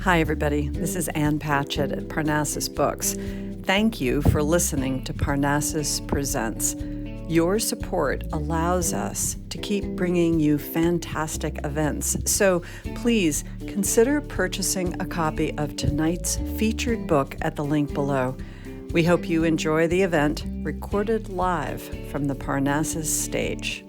Hi, everybody. This is Ann Patchett at Parnassus Books. Thank you for listening to Parnassus Presents. Your support allows us to keep bringing you fantastic events. So please consider purchasing a copy of tonight's featured book at the link below. We hope you enjoy the event, recorded live from the Parnassus stage.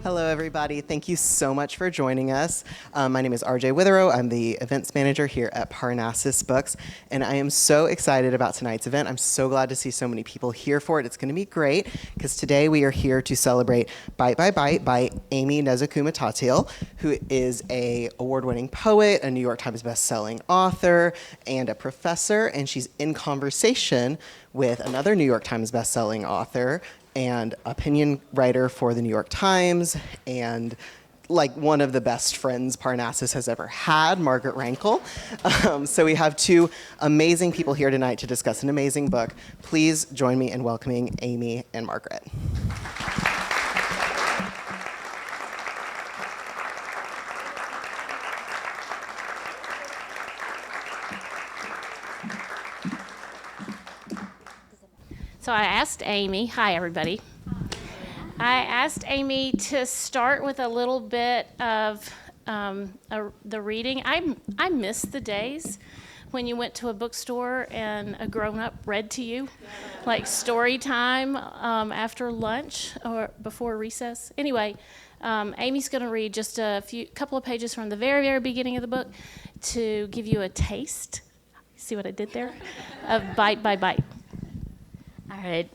Hello, everybody. Thank you so much for joining us. My name is RJ Witherow. I'm the events manager here at Parnassus Books, and I am so excited about tonight's event. I'm so glad to see so many people here for it. It's going to be great, because today we are here to celebrate Bite by Bite by Aimee Nezhukumatathil, who is an award-winning poet, a New York Times bestselling author, and a professor, and she's in conversation with another New York Times bestselling author, and opinion writer for the New York Times, and like one of the best friends Parnassus has ever had, Margaret Renkl. So we have two amazing people here tonight to discuss an amazing book. Please join me in welcoming Aimee and Margaret. So I asked Aimee, hi everybody. I asked Aimee to start with a little bit of the reading. I miss the days when you went to a bookstore and a grown-up read to you, like story time after lunch or before recess. Anyway, Aimee's going to read just a couple of pages from the very, very beginning of the book to give you a taste. See what I did there? Of Bite by Bite. All right.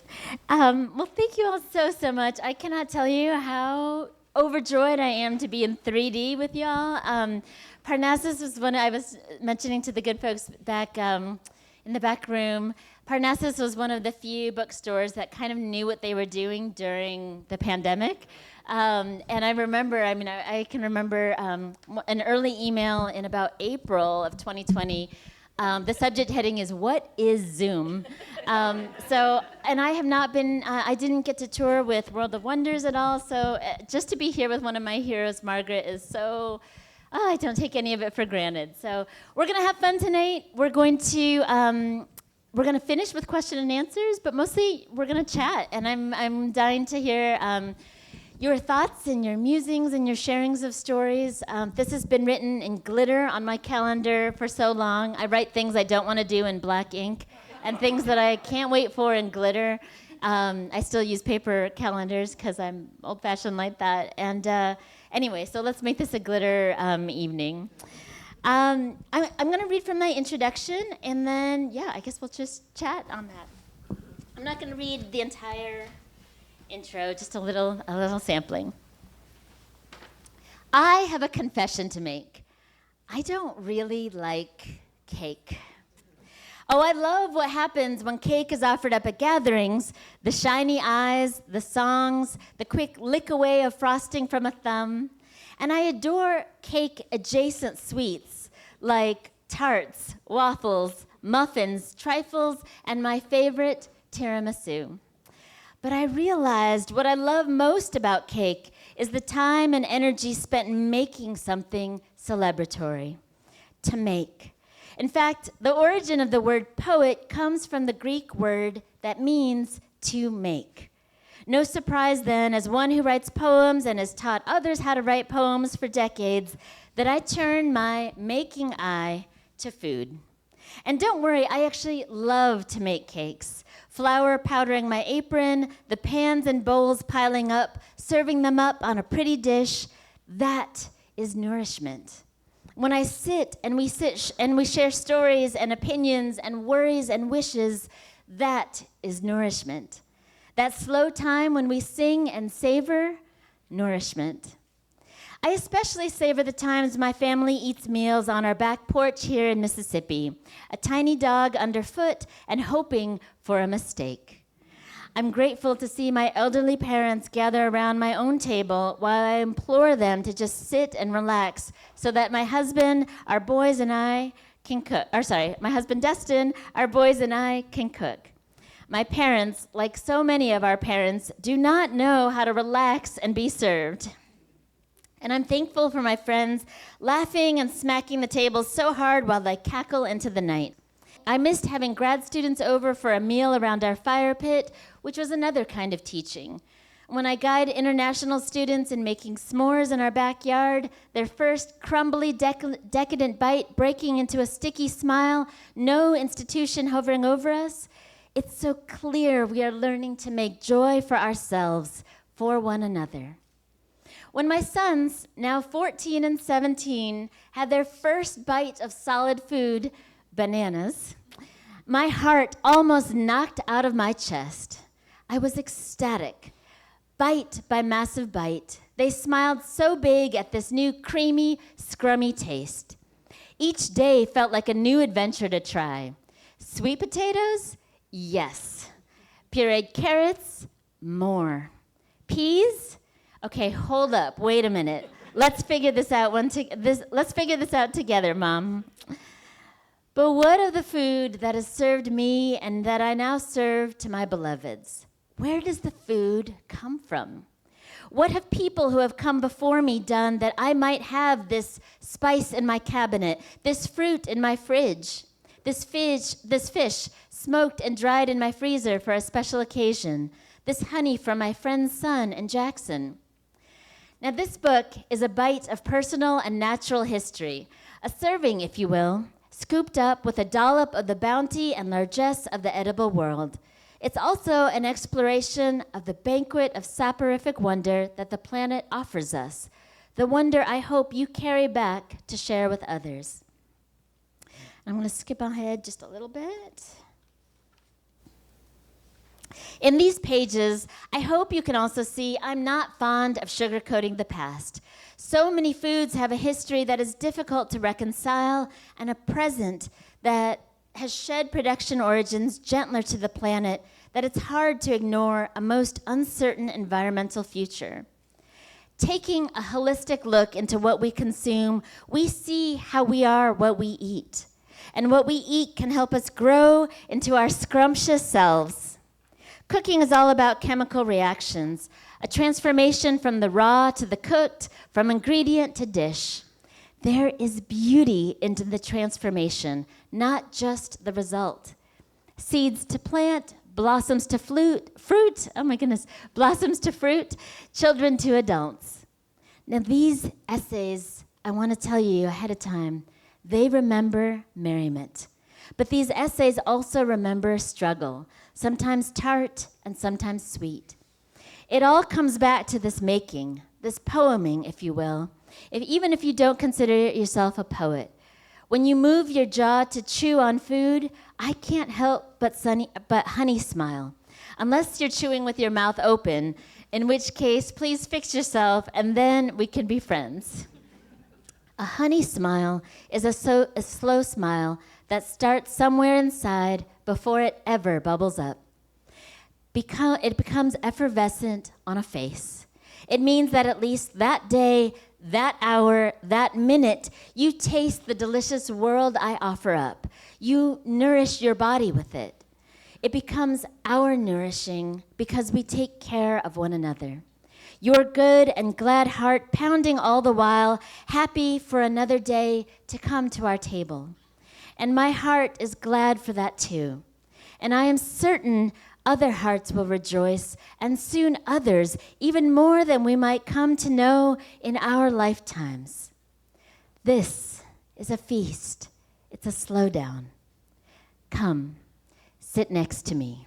Well, thank you all so much. I cannot tell you how overjoyed I am to be in 3D with y'all. Parnassus was one I was mentioning to the good folks back in the back room. Parnassus was one of the few bookstores that kind of knew what they were doing during the pandemic. And I remember, I can remember an early email in about April of 2020. The subject heading is, what is Zoom? And I have not been, I didn't get to tour with World of Wonders at all, so just to be here with one of my heroes, Margaret, is so, I don't take any of it for granted. So we're gonna have fun tonight. We're gonna finish with question and answers, but mostly we're gonna chat, and I'm dying to hear your thoughts and your musings and your sharings of stories. This has been written in glitter on my calendar for so long. I write things I don't want to do in black ink and things that I can't wait for in glitter. I still use paper calendars because I'm old-fashioned like that. And anyway, so let's make this a glitter evening. I'm going to read from my introduction, and then, yeah, I guess we'll just chat on that. I'm not going to read the entire intro, just a little sampling. I have a confession to make. I don't really like cake. Oh, I love what happens when cake is offered up at gatherings. The shiny eyes, the songs, the quick lick away of frosting from a thumb. And I adore cake-adjacent sweets like tarts, waffles, muffins, trifles, and my favorite, tiramisu. But I realized what I love most about cake is the time and energy spent making something celebratory. To make. In fact, the origin of the word poet comes from the Greek word that means to make. No surprise then, as one who writes poems and has taught others how to write poems for decades, that I turn my making eye to food. And don't worry, I actually love to make cakes. Flour powdering my apron, the pans and bowls piling up, serving them up on a pretty dish. That is nourishment. When I sit and we share stories and opinions and worries and wishes, that is nourishment. That slow time when we sing and savor, nourishment. I especially savor the times my family eats meals on our back porch here in Mississippi, a tiny dog underfoot and hoping for a mistake. I'm grateful to see my elderly parents gather around my own table while I implore them to just sit and relax so that my husband, our boys, and I can cook. My husband Destin, our boys, and I can cook. My parents, like so many of our parents, do not know how to relax and be served. And I'm thankful for my friends laughing and smacking the tables so hard while they cackle into the night. I missed having grad students over for a meal around our fire pit, which was another kind of teaching. When I guide international students in making s'mores in our backyard, their first crumbly, decadent bite breaking into a sticky smile, no institution hovering over us, it's so clear we are learning to make joy for ourselves, for one another. When my sons, now 14 and 17, had their first bite of solid food, bananas, my heart almost knocked out of my chest. I was ecstatic. Bite by massive bite, they smiled so big at this new creamy, scrummy taste. Each day felt like a new adventure to try. Sweet potatoes? Yes. Pureed carrots? More. Peas? Okay, hold up, wait a minute. Let's figure this out together, Mom. But what of the food that has served me and that I now serve to my beloveds? Where does the food come from? What have people who have come before me done that I might have this spice in my cabinet, this fruit in my fridge, this fish smoked and dried in my freezer for a special occasion, this honey from my friend's son in Jackson? Now, this book is a bite of personal and natural history, a serving, if you will, scooped up with a dollop of the bounty and largesse of the edible world. It's also an exploration of the banquet of soporific wonder that the planet offers us, the wonder I hope you carry back to share with others. I'm going to skip ahead just a little bit. In these pages, I hope you can also see I'm not fond of sugarcoating the past. So many foods have a history that is difficult to reconcile and a present that has shed production origins gentler to the planet that it's hard to ignore a most uncertain environmental future. Taking a holistic look into what we consume, we see how we are what we eat. And what we eat can help us grow into our scrumptious selves. Cooking is all about chemical reactions, a transformation from the raw to the cooked, from ingredient to dish. There is beauty into the transformation, not just the result. Seeds to plant, blossoms to fruit, oh my goodness, blossoms to fruit, children to adults. Now these essays, I want to tell you ahead of time, they remember merriment. But these essays also remember struggle, sometimes tart and sometimes sweet. It all comes back to this making, this poeming, if you will, even if you don't consider yourself a poet. When you move your jaw to chew on food, I can't help but honey smile, unless you're chewing with your mouth open, in which case, please fix yourself, and then we can be friends. A honey smile is a slow smile that starts somewhere inside before it ever bubbles up. It becomes effervescent on a face. It means that at least that day, that hour, that minute, you taste the delicious world I offer up. You nourish your body with it. It becomes our nourishing because we take care of one another. Your good and glad heart pounding all the while, happy for another day to come to our table. And my heart is glad for that too. And I am certain other hearts will rejoice, and soon others, even more than we might come to know in our lifetimes. This is a feast. It's a slowdown. Come, sit next to me.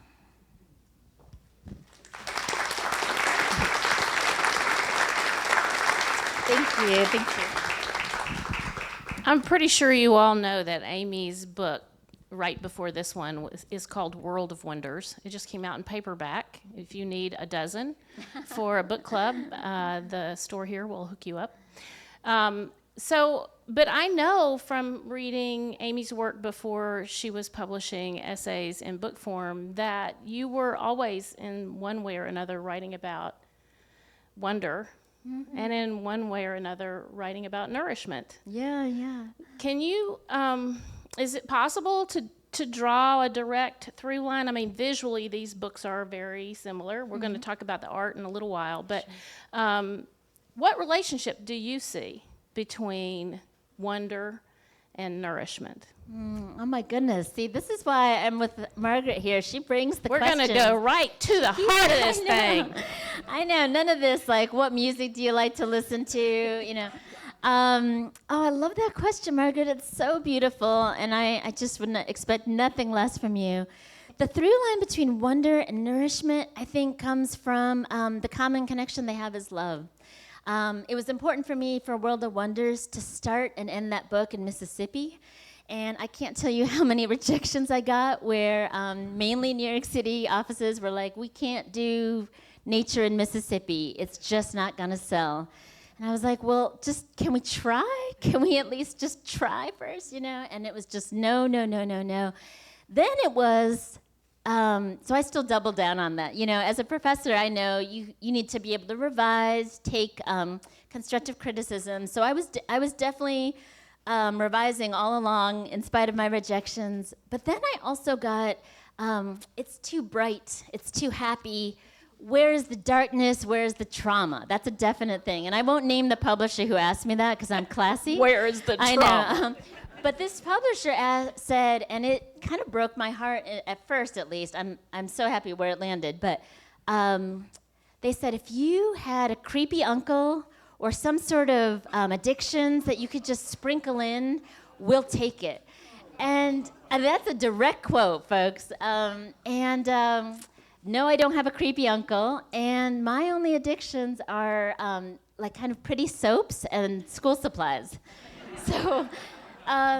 Thank you. I'm pretty sure you all know that Aimee's book right before this one is called World of Wonders. It just came out in paperback. If you need a dozen for a book club, the store here will hook you up. But I know from reading Aimee's work before she was publishing essays in book form that you were always in one way or another writing about wonder, and in one way or another writing about nourishment. Yeah. Can you, is it possible to draw a direct through line? I mean, visually, these books are very similar. We're going to talk about the art in a little while, but what relationship do you see between wonder and nourishment? Oh my goodness. See, this is why I'm with Margaret here. She brings the We're going questions. to go right to the heart of this thing. I know. None of this, like, what music do you like to listen to, you know. Oh, I love that question, Margaret. It's so beautiful, and I just would expect nothing less from you. The through line between wonder and nourishment, I think, comes from the common connection they have is love. It was important for me for World of Wonders to start and end that book in Mississippi. And I can't tell you how many rejections I got where mainly New York City offices were like, we can't do nature in Mississippi. It's just not going to sell. And I was like, well, just can we try? Can we at least just try first, you know? And it was just no. Then it was, so I still doubled down on that. You know, as a professor, I know you need to be able to revise, take constructive criticism. So I was definitely revising all along in spite of my rejections. But then I also got, it's too bright, it's too happy. Where's the darkness? Where's the trauma? That's a definite thing. And I won't name the publisher who asked me that because I'm classy. Where is the trauma? I know. But this publisher said, and it kind of broke my heart at first, at least. I'm so happy where it landed. But they said, if you had a creepy uncle or some sort of addictions that you could just sprinkle in, we'll take it. And that's a direct quote, folks. No, I don't have a creepy uncle. And my only addictions are like kind of pretty soaps and school supplies. So...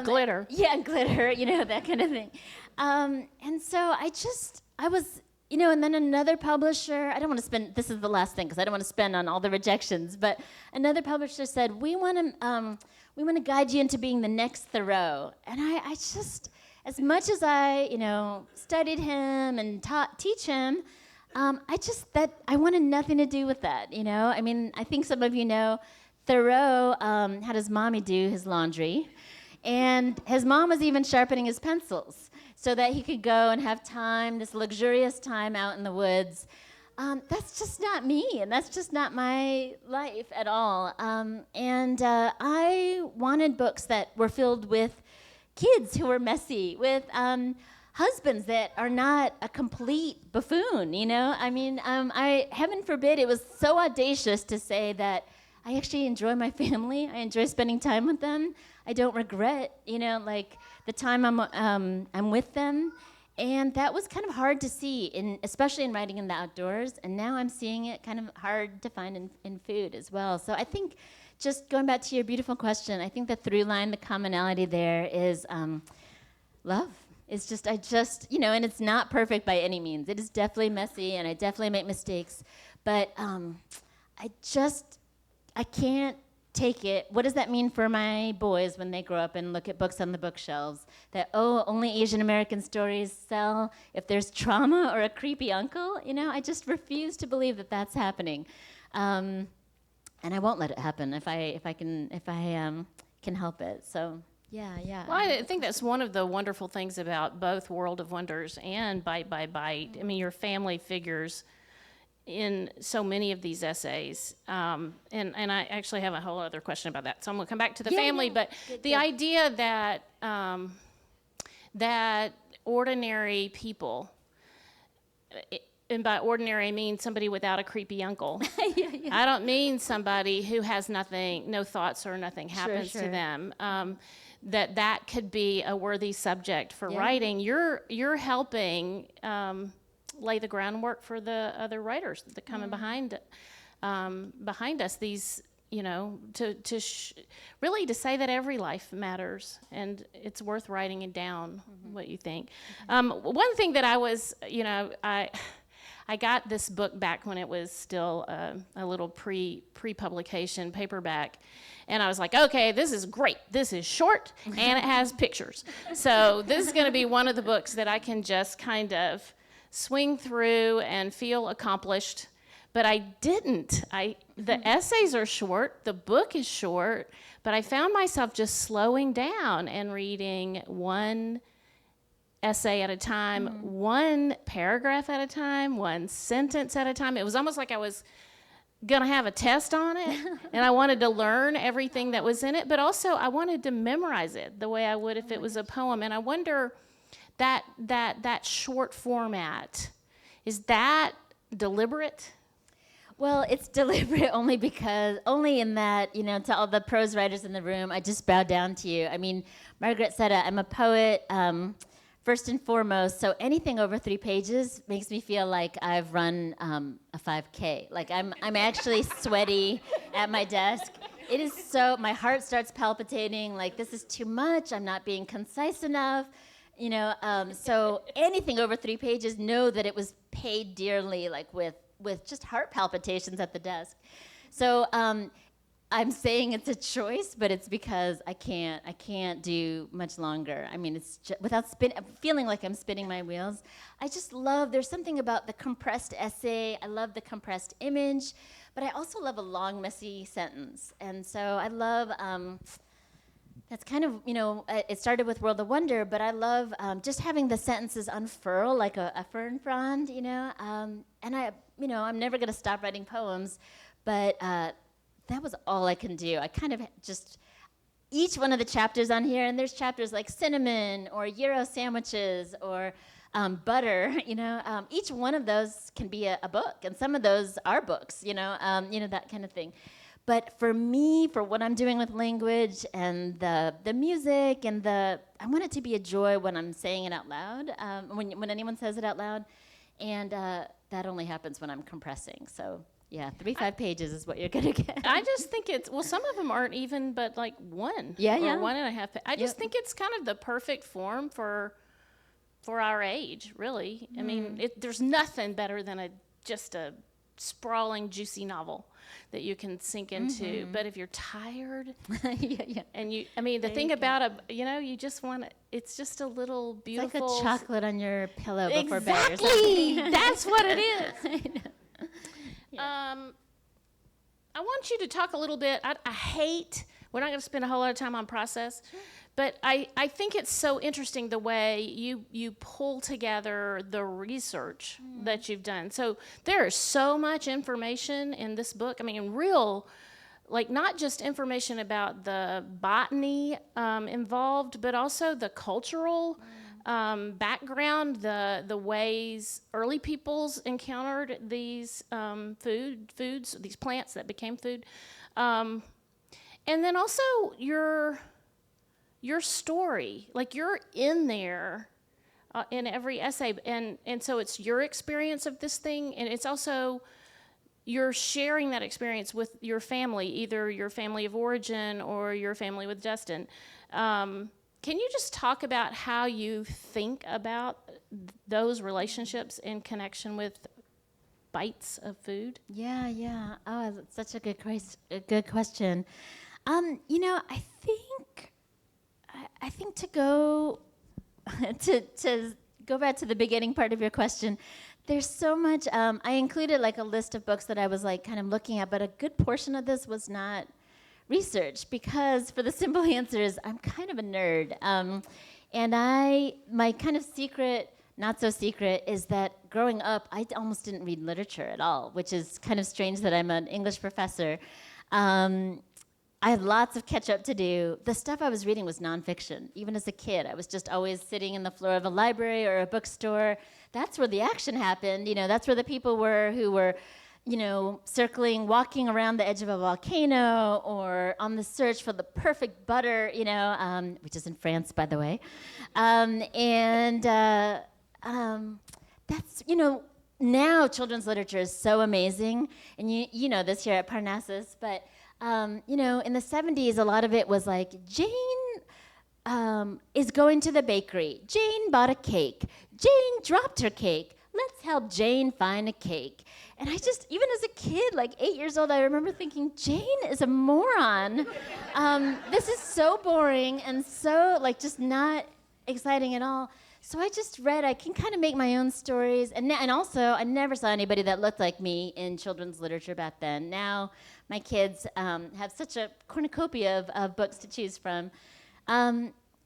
glitter. Yeah, glitter, you know, that kind of thing. And so I was, you know, and then another publisher, I don't want to spend, this is the last thing because I don't want to spend on all the rejections, but another publisher said, we want to guide you into being the next Thoreau. And I just, as much as I, you know, studied him and teach him, I wanted nothing to do with that, you know? I mean, I think some of you know, Thoreau had his mommy do his laundry. And his mom was even sharpening his pencils so that he could go and have time, this luxurious time out in the woods. That's just not me, and that's just not my life at all. I wanted books that were filled with kids who were messy, with husbands that are not a complete buffoon, you know? I mean, heaven forbid, it was so audacious to say that I actually enjoy my family. I enjoy spending time with them. I don't regret, you know, like the time I'm with them. And that was kind of hard to see, especially in writing in the outdoors. And now I'm seeing it kind of hard to find in food as well. So I think, just going back to your beautiful question, I think the through line, the commonality there is love. It's just, you know, and it's not perfect by any means. It is definitely messy, and I definitely make mistakes. But I can't take it. What does that mean for my boys when they grow up and look at books on the bookshelves? That, only Asian American stories sell if there's trauma or a creepy uncle? You know, I just refuse to believe that that's happening. And I won't let it happen if I can help it. So, yeah. Well, I think that's one of the wonderful things about both World of Wonders and Bite by Bite. I mean, your family figures in so many of these essays, and I actually have a whole other question about that, so I'm going to come back to the family, but the idea that that ordinary people, and by ordinary I mean somebody without a creepy uncle. I don't mean somebody who has no thoughts or nothing happens to them. That could be a worthy subject for writing. You're helping lay the groundwork for the other writers that come in behind us. These, you know, really to say that every life matters and it's worth writing it down. What you think? One thing that I was, you know, I got this book back when it was still a little pre-publication paperback, and I was like, okay, this is great. This is short and it has pictures, so this is going to be one of the books that I can just kind of swing through and feel accomplished. But I didn't. The essays are short, the book is short, but I found myself just slowing down and reading one essay at a time, one paragraph at a time, one sentence at a time. It was almost like I was going to have a test on it, and I wanted to learn everything that was in it, but also I wanted to memorize it the way I would if it was a poem. And I wonder that short format, is that deliberate? Well, it's deliberate only in that, to all the prose writers in the room, I just bow down to you. I mean, Margaret said I'm a poet, first and foremost, so anything over 3 pages makes me feel like I've run a 5K. Like I'm actually sweaty at my desk. It is so, my heart starts palpitating, like this is too much, I'm not being concise enough. So anything over 3 pages, know that it was paid dearly, like with just heart palpitations at the desk. So I'm saying it's a choice, but it's because I can't do much longer. I mean, it's just, without feeling like I'm spinning my wheels. I just love, there's something about the compressed essay. I love the compressed image, but I also love a long, messy sentence. And so I love, that's kind of, it started with World of Wonder, but I love just having the sentences unfurl like a fern frond, and I'm never gonna stop writing poems, but that was all I can do. I kind of just, each one of the chapters on here, and there's chapters like cinnamon or gyro sandwiches or butter, each one of those can be a book, and some of those are books, that kind of thing. But for me, for what I'm doing with language and the music and I want it to be a joy when I'm saying it out loud, when anyone says it out loud, and that only happens when I'm compressing. So yeah, 5 pages is what you're gonna get. I just think some of them aren't even, but like one or 1.5. I just think it's kind of the perfect form for our age, really. I mean, there's nothing better than just a sprawling, juicy novel that you can sink into. But if you're tired, and the thing about you just want it's just a little beautiful. It's like a chocolate on your pillow before bed or something. Exactly, that's what it is. I know. Yeah. I want you to talk a little bit. I hate. We're not going to spend a whole lot of time on process, but I think it's so interesting the way you pull together the research that you've done. So there is so much information in this book. I mean, not just information about the botany involved, but also the cultural background, the ways early peoples encountered these foods, these plants that became food. And then also your story, like you're in there in every essay, and so it's your experience of this thing, and it's also you're sharing that experience with your family, either your family of origin or your family with Justin. Can you just talk about how you think about those relationships in connection with bites of food? Yeah. Oh, that's such a good question. I think to go to go back to the beginning part of your question, there's so much. I included like a list of books that I was like kind of looking at, but a good portion of this was not research because, for the simple answer is, I'm kind of a nerd, and my kind of secret. Not so secret is that growing up, I almost didn't read literature at all, which is kind of strange that I'm an English professor. I had lots of catch up to do. The stuff I was reading was nonfiction. Even as a kid, I was just always sitting in the floor of a library or a bookstore. That's where the action happened. That's where the people were who were, circling, walking around the edge of a volcano or on the search for the perfect butter, which is in France, by the way. That's, now children's literature is so amazing, and you know this here at Parnassus, but, in the 70s, a lot of it was like, Jane is going to the bakery. Jane bought a cake. Jane dropped her cake. Let's help Jane find a cake. And I just, even as a kid, like 8 years old, I remember thinking, Jane is a moron. This is so boring and so, just not exciting at all. So I just read, I can kind of make my own stories. And also, I never saw anybody that looked like me in children's literature back then. Now, my kids have such a cornucopia of books to choose from.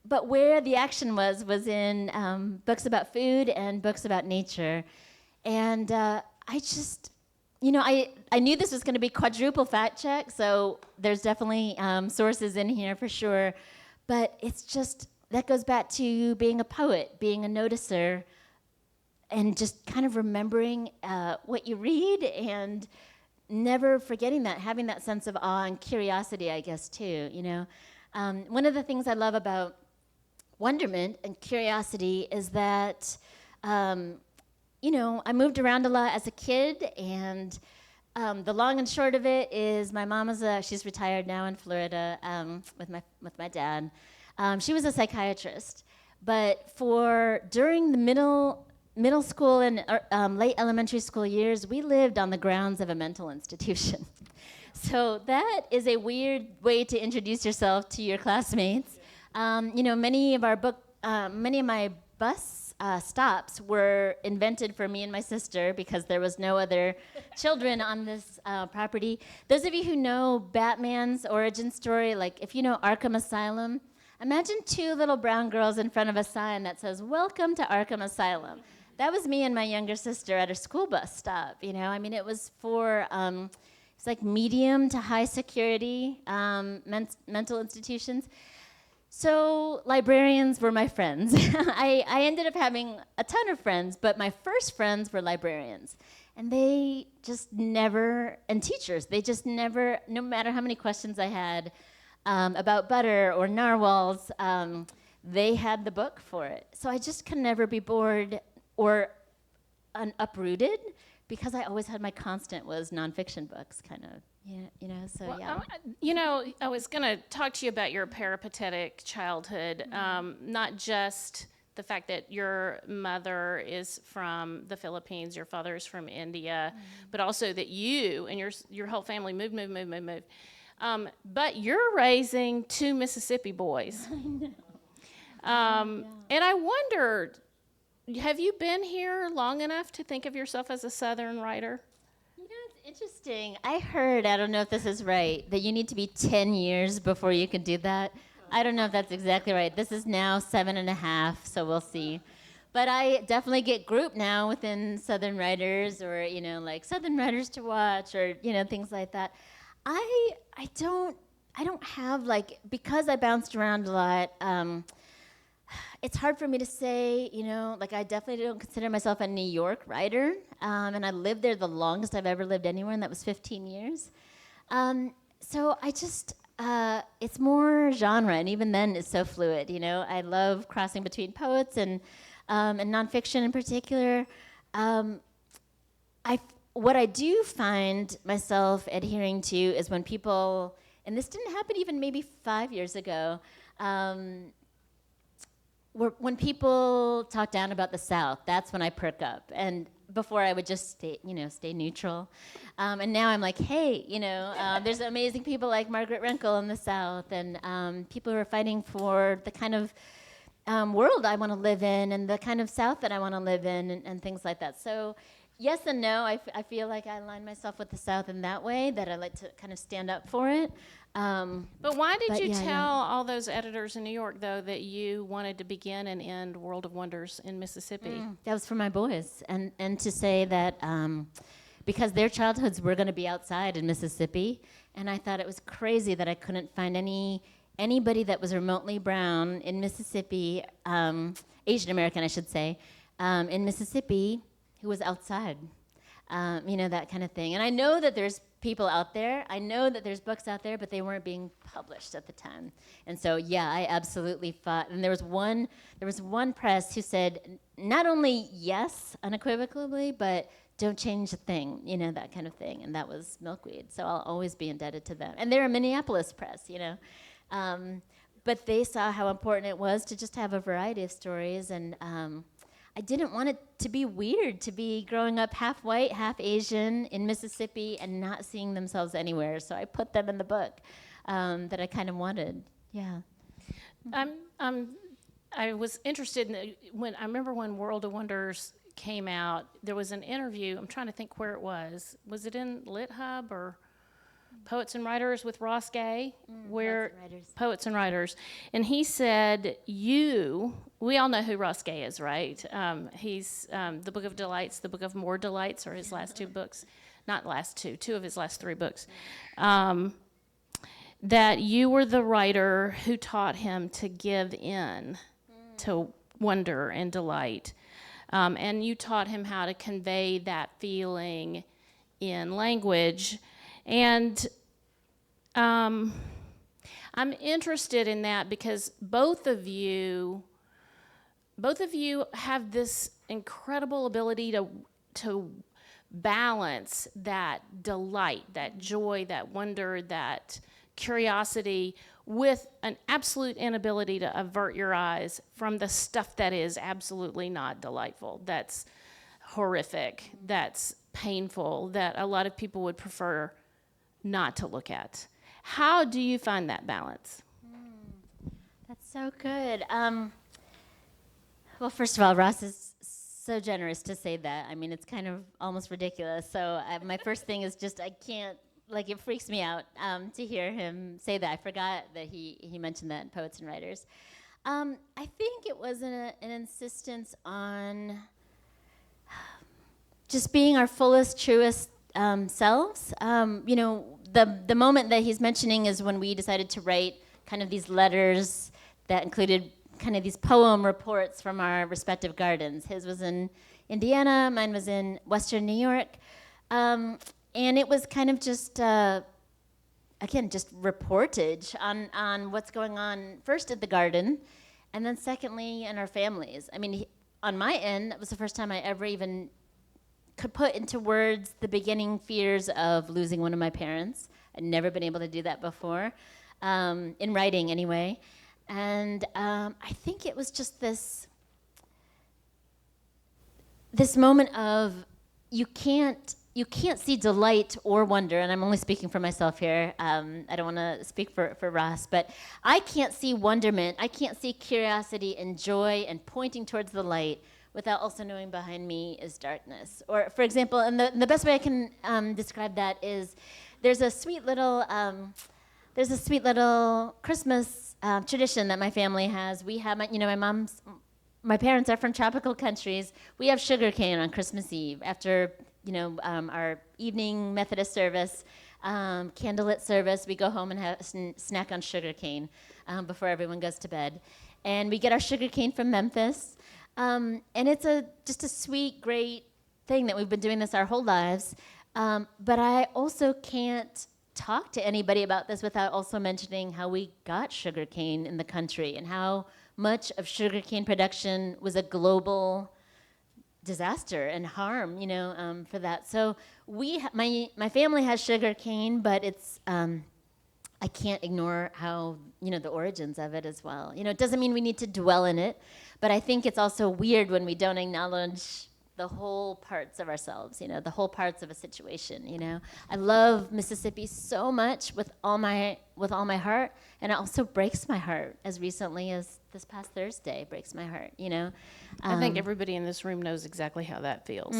But where the action was in books about food and books about nature. And I just, I knew this was going to be quadruple fact check, so there's definitely sources in here for sure. But it's just, that goes back to being a poet, being a noticer, and just kind of remembering what you read and never forgetting that, having that sense of awe and curiosity, I guess, too, One of the things I love about wonderment and curiosity is that, I moved around a lot as a kid, and the long and short of it is my mom she's retired now in Florida with my dad. She was a psychiatrist, but during the middle school and late elementary school years, we lived on the grounds of a mental institution. So that is a weird way to introduce yourself to your classmates. Many of my bus stops were invented for me and my sister because there was no other children on this property. Those of you who know Batman's origin story, like if you know Arkham Asylum, imagine two little brown girls in front of a sign that says, "Welcome to Arkham Asylum." That was me and my younger sister at a school bus stop, it was for, it's like medium to high security mental institutions. So librarians were my friends. I ended up having a ton of friends, but my first friends were librarians. And they just never, and teachers, they just never, no matter how many questions I had about butter or narwhals, they had the book for it. So I just could never be bored or uprooted, because I always had my constant was nonfiction books, kind of. I was going to talk to you about your peripatetic childhood, not just the fact that your mother is from the Philippines, your father is from India, but also that you and your whole family moved. But you're raising two Mississippi boys. I know. And I wondered, have you been here long enough to think of yourself as a Southern writer? It's interesting. I heard, I don't know if this is right, that you need to be 10 years before you can do that. I don't know if that's exactly right. This is now 7.5, so we'll see. But I definitely get grouped now within Southern writers, or, like Southern writers to watch, or, things like that. I don't have, because I bounced around a lot, it's hard for me to say, I definitely don't consider myself a New York writer, and I lived there the longest I've ever lived anywhere, and that was 15 years. So I just, it's more genre, and even then it's so fluid, I love crossing between poets and nonfiction in particular. What I do find myself adhering to is when people, and this didn't happen even maybe 5 years ago, when people talk down about the South, that's when I perk up. And before I would just stay neutral. And now I'm like, hey, there's amazing people like Margaret Renkl in the South, and people who are fighting for the kind of world I want to live in, and the kind of South that I want to live in, and things like that. So yes and no. I feel like I align myself with the South in that way, that I like to kind of stand up for it. But why did you tell all those editors in New York, though, that you wanted to begin and end World of Wonders in Mississippi? That was for my boys, and to say that because their childhoods were going to be outside in Mississippi, and I thought it was crazy that I couldn't find anybody that was remotely brown in Mississippi, Asian American, I should say, in Mississippi, who was outside, that kind of thing. And I know that there's people out there. I know that there's books out there, but they weren't being published at the time. And so, yeah, I absolutely fought. And there was one press who said, not only yes, unequivocally, but don't change a thing, that kind of thing. And that was Milkweed. So I'll always be indebted to them. And they're a Minneapolis press, But they saw how important it was to just have a variety of stories. And I didn't want it to be weird to be growing up half white, half Asian in Mississippi and not seeing themselves anywhere. So I put them in the book that I kind of wanted. Yeah. I was interested in I remember when World of Wonders came out, there was an interview. I'm trying to think where it was. Was it in Lit Hub or Poets and Writers with Ross Gay? Poets and Writers. And he said, we all know who Ross Gay is, right? He's The Book of Delights, The Book of More Delights are his last two books. not last two of his last three books, that you were the writer who taught him to give in to wonder and delight. And you taught him how to convey that feeling in language. And I'm interested in that because both of you have this incredible ability to balance that delight, that joy, that wonder, that curiosity with an absolute inability to avert your eyes from the stuff that is absolutely not delightful, that's horrific, that's painful, that a lot of people would prefer not to look at. How do you find that balance? That's so good. Well, first of all, Ross is so generous to say that. I mean, it's kind of almost ridiculous. So my first thing is just I can't, like, it freaks me out to hear him say that. I forgot that he mentioned that in Poets and Writers. I think it was an insistence on just being our fullest, truest selves. You know, the moment that he's mentioning is when we decided to write kind of these letters that included kind of these poem reports from our respective gardens. His was in Indiana, mine was in Western New York. And it was kind of just, again, just reportage on what's going on first at the garden, and then secondly in our families. I mean, on my end, that was the first time I ever even could put into words the beginning fears of losing one of my parents. I'd never been able to do that before, in writing anyway. And I think it was just this moment of you can't see delight or wonder, and I'm only speaking for myself here. I don't want to speak for Ross, but I can't see wonderment, I can't see curiosity and joy and pointing towards the light without also knowing behind me is darkness. Or, for example, and the best way I can describe that is there's a sweet little Christmas tradition that my family has. We have, my parents are from tropical countries. We have sugar cane on Christmas Eve after, our evening Methodist service, candlelit service. We go home and have a snack on sugar cane before everyone goes to bed. And we get our sugar cane from Memphis. And it's just a sweet, great thing that we've been doing this our whole lives. But I also can't talk to anybody about this without also mentioning how we got sugarcane in the country and how much of sugarcane production was a global disaster and harm, for that. So my family has sugarcane, but it's I can't ignore how the origins of it as well. It doesn't mean we need to dwell in it, but I think it's also weird when we don't acknowledge the whole parts of ourselves, the whole parts of a situation, I love Mississippi so much with all my heart, and it also breaks my heart as recently as this past Thursday breaks my heart, I think everybody in this room knows exactly how that feels.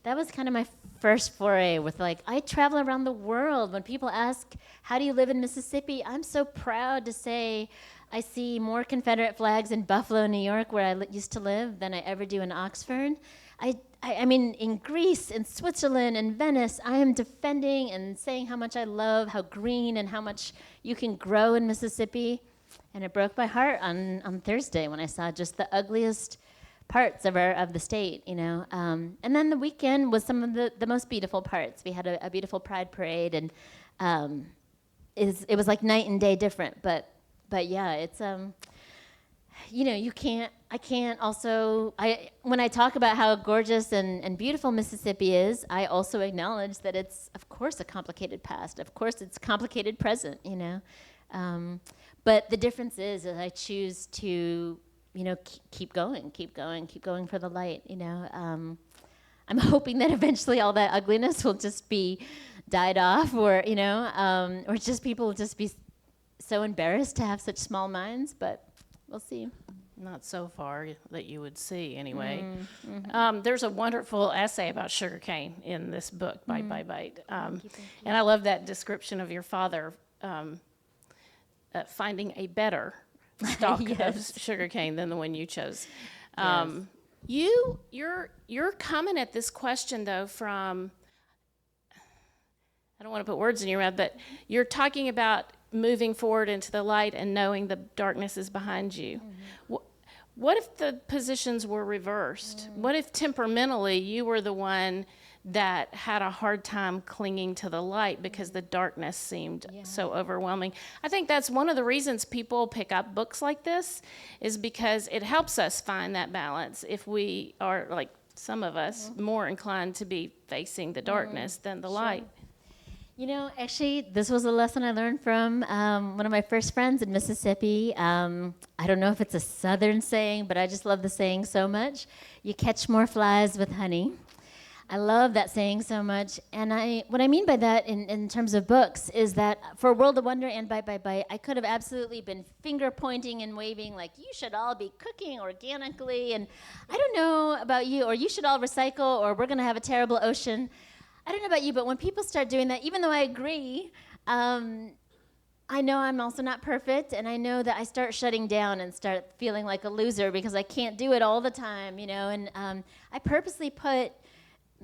That was kind of my first foray with I travel around the world. When people ask, how do you live in Mississippi? I'm so proud to say I see more Confederate flags in Buffalo, New York, where I used to live, than I ever do in Oxford. I mean, in Greece, in Switzerland, in Venice, I am defending and saying how much I love how green and how much you can grow in Mississippi. And it broke my heart on Thursday when I saw just the ugliest parts of the state, And then the weekend was some of the most beautiful parts. We had a beautiful Pride Parade, and it was like night and day different, but yeah, it's when I talk about how gorgeous and beautiful Mississippi is, I also acknowledge that it's, of course, a complicated past. Of course, it's complicated present, But the difference is that I choose to, keep going for the light, I'm hoping that eventually all that ugliness will just be died off, or just people will just be so embarrassed to have such small minds, but we'll see. Not so far that you would see, anyway. There's a wonderful essay about sugarcane in this book, Bite by Bite. And I love that description of your father finding a better stalk of sugarcane than the one you chose. You're coming at this question, though, from I don't want to put words in your mouth, but you're talking about moving forward into the light and knowing the darkness is behind you. What if the positions were reversed? What if temperamentally you were the one that had a hard time clinging to the light because the darkness seemed so overwhelming? I think that's one of the reasons people pick up books like this, is because it helps us find that balance if we are, like some of us, more inclined to be facing the darkness than the light. You know, actually, this was a lesson I learned from one of my first friends in Mississippi. I don't know if it's a Southern saying, but I just love the saying so much. You catch more flies with honey. I love that saying so much. And what I mean by that in terms of books is that for World of Wonder and Bite, Bite, Bite, I could have absolutely been finger pointing and waving like, you should all be cooking organically. And I don't know about you, or you should all recycle, or we're going to have a terrible ocean. I don't know about you, but when people start doing that, even though I agree, I know I'm also not perfect, and I know that I start shutting down and start feeling like a loser because I can't do it all the time, you know, and I purposely put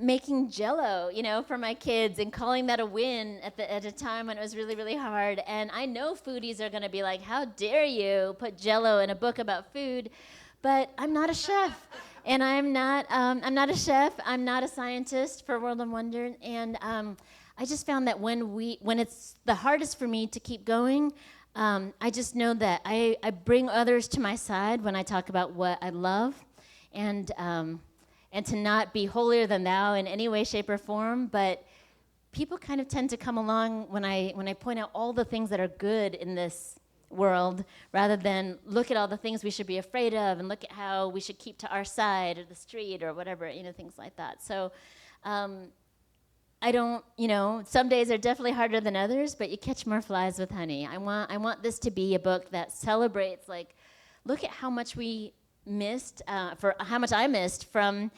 making Jell-O, you know, for my kids and calling that a win at a time when it was really, really hard. And I know foodies are going to be like, how dare you put Jell-O in a book about food? But I'm not a chef. And I'm not a chef. I'm not a scientist for World of Wonder. And I just found that when it's the hardest for me to keep going, I just know that I bring others to my side when I talk about what I love, and to not be holier than thou in any way, shape, or form. But people kind of tend to come along when I point out all the things that are good in this world, rather than look at all the things we should be afraid of and look at how we should keep to our side of the street or whatever, you know, things like that. So I don't, you know, some days are definitely harder than others, but you catch more flies with honey. I want this to be a book that celebrates, like, look at how much we missed, for how much I missed from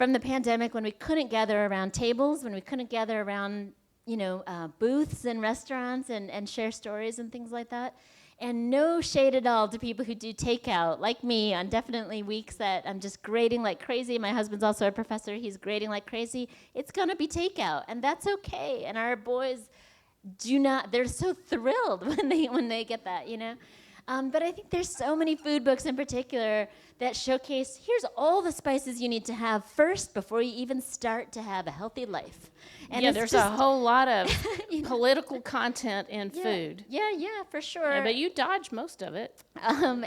the pandemic, when we couldn't gather around tables, when we couldn't gather around, you know, booths in restaurants and share stories and things like that. And no shade at all to people who do takeout, like me, on definitely weeks that I'm just grading like crazy. My husband's also a professor. He's grading like crazy. It's going to be takeout, and that's okay. And our boys they're so thrilled when they get that, you know. But I think there's so many food books in particular that showcase, here's all the spices you need to have first before you even start to have a healthy life. And there's a whole lot of political content in food. Yeah, for sure. Yeah, but you dodge most of it. And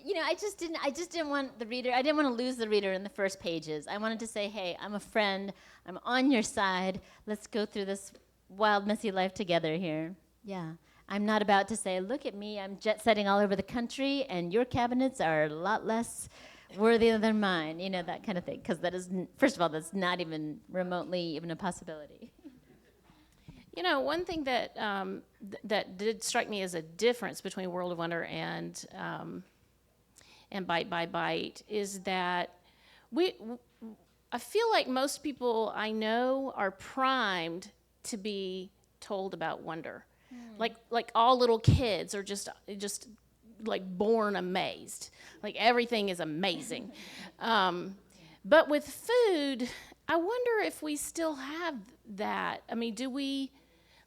you know, I just didn't want the reader. I didn't want to lose the reader in the first pages. I wanted to say, hey, I'm a friend. I'm on your side. Let's go through this wild, messy life together here. Yeah. I'm not about to say, look at me, I'm jet setting all over the country, and your cabinets are a lot less worthy than mine, you know, that kind of thing. Because that is, first of all, that's not even remotely even a possibility. You know, one thing that that did strike me as a difference between World of Wonder and Bite by Bite is that I feel like most people I know are primed to be told about wonder. Like all little kids are just like born amazed. Like everything is amazing. But with food, I wonder if we still have that. I mean, do we,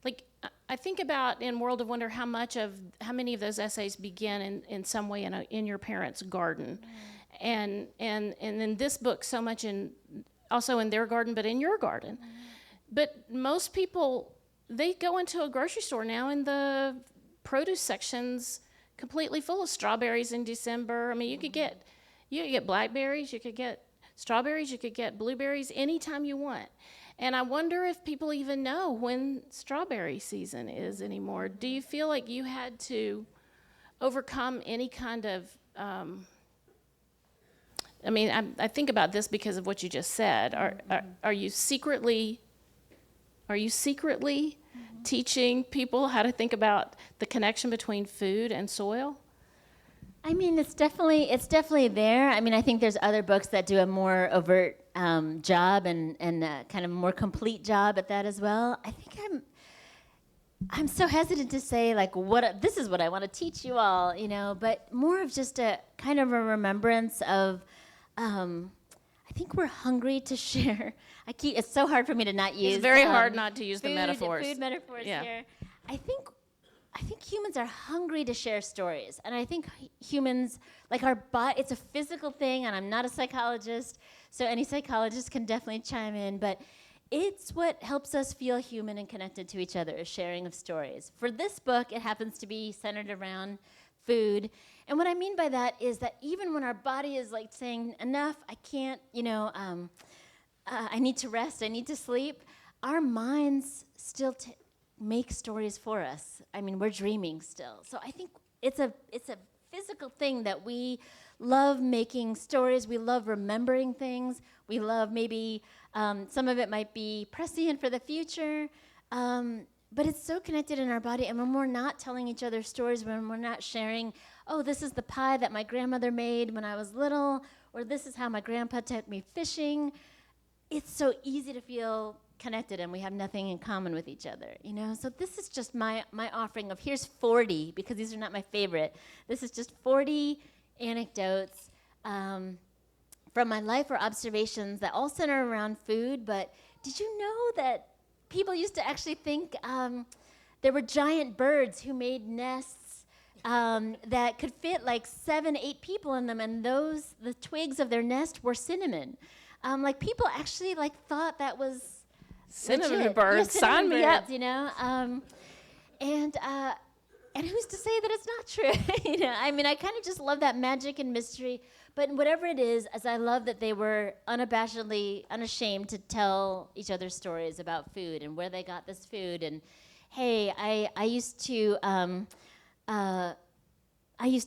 like, I think about in World of Wonder how many of those essays begin in some way in your parents' garden. And in this book, so much also in their garden, but in your garden. But most people, they go into a grocery store now and the produce section's completely full of strawberries in December. I mean, you could get blackberries, you could get strawberries, you could get blueberries anytime you want. And I wonder if people even know when strawberry season is anymore. Do you feel like you had to overcome any kind of, I think about this because of what you just said. Are you secretly teaching people how to think about the connection between food and soil? I mean, it's definitely there. I mean, I think there's other books that do a more overt job and kind of more complete job at that as well. I think I'm so hesitant to say like this is what I want to teach you all, you know, but more of just a kind of a remembrance of. I I think we're hungry to share. It's so hard for me to not use. It's very hard not to use the metaphors. Food metaphors Yeah. here. I think humans are hungry to share stories, and I think humans, like our body, it's a physical thing. And I'm not a psychologist, so any psychologist can definitely chime in. But it's what helps us feel human and connected to each other, is sharing of stories. For this book, it happens to be centered around food. And what I mean by that is that even when our body is like saying, enough, I can't, I need to rest, I need to sleep, our minds still make stories for us. I mean, we're dreaming still. So I think it's a physical thing that we love making stories. We love remembering things. We love maybe some of it might be prescient for the future. But it's so connected in our body, and when we're not telling each other stories, when we're not sharing, oh, this is the pie that my grandmother made when I was little, or this is how my grandpa took me fishing, it's so easy to feel connected, and we have nothing in common with each other, So this is just my offering of, here's 40, because these are not my favorite. This is just 40 anecdotes from my life or observations that all center around food. But did you know that people used to actually think there were giant birds who made nests that could fit like 7, 8 people in them, and the twigs of their nest were cinnamon. Like people actually like thought that was Cinnamon legit. birds, Yeah, sign me up. And who's to say that it's not true? I mean, I kind of just love that magic and mystery. But whatever it is, as I love that they were unashamed to tell each other stories about food and where they got this food. And hey, I used to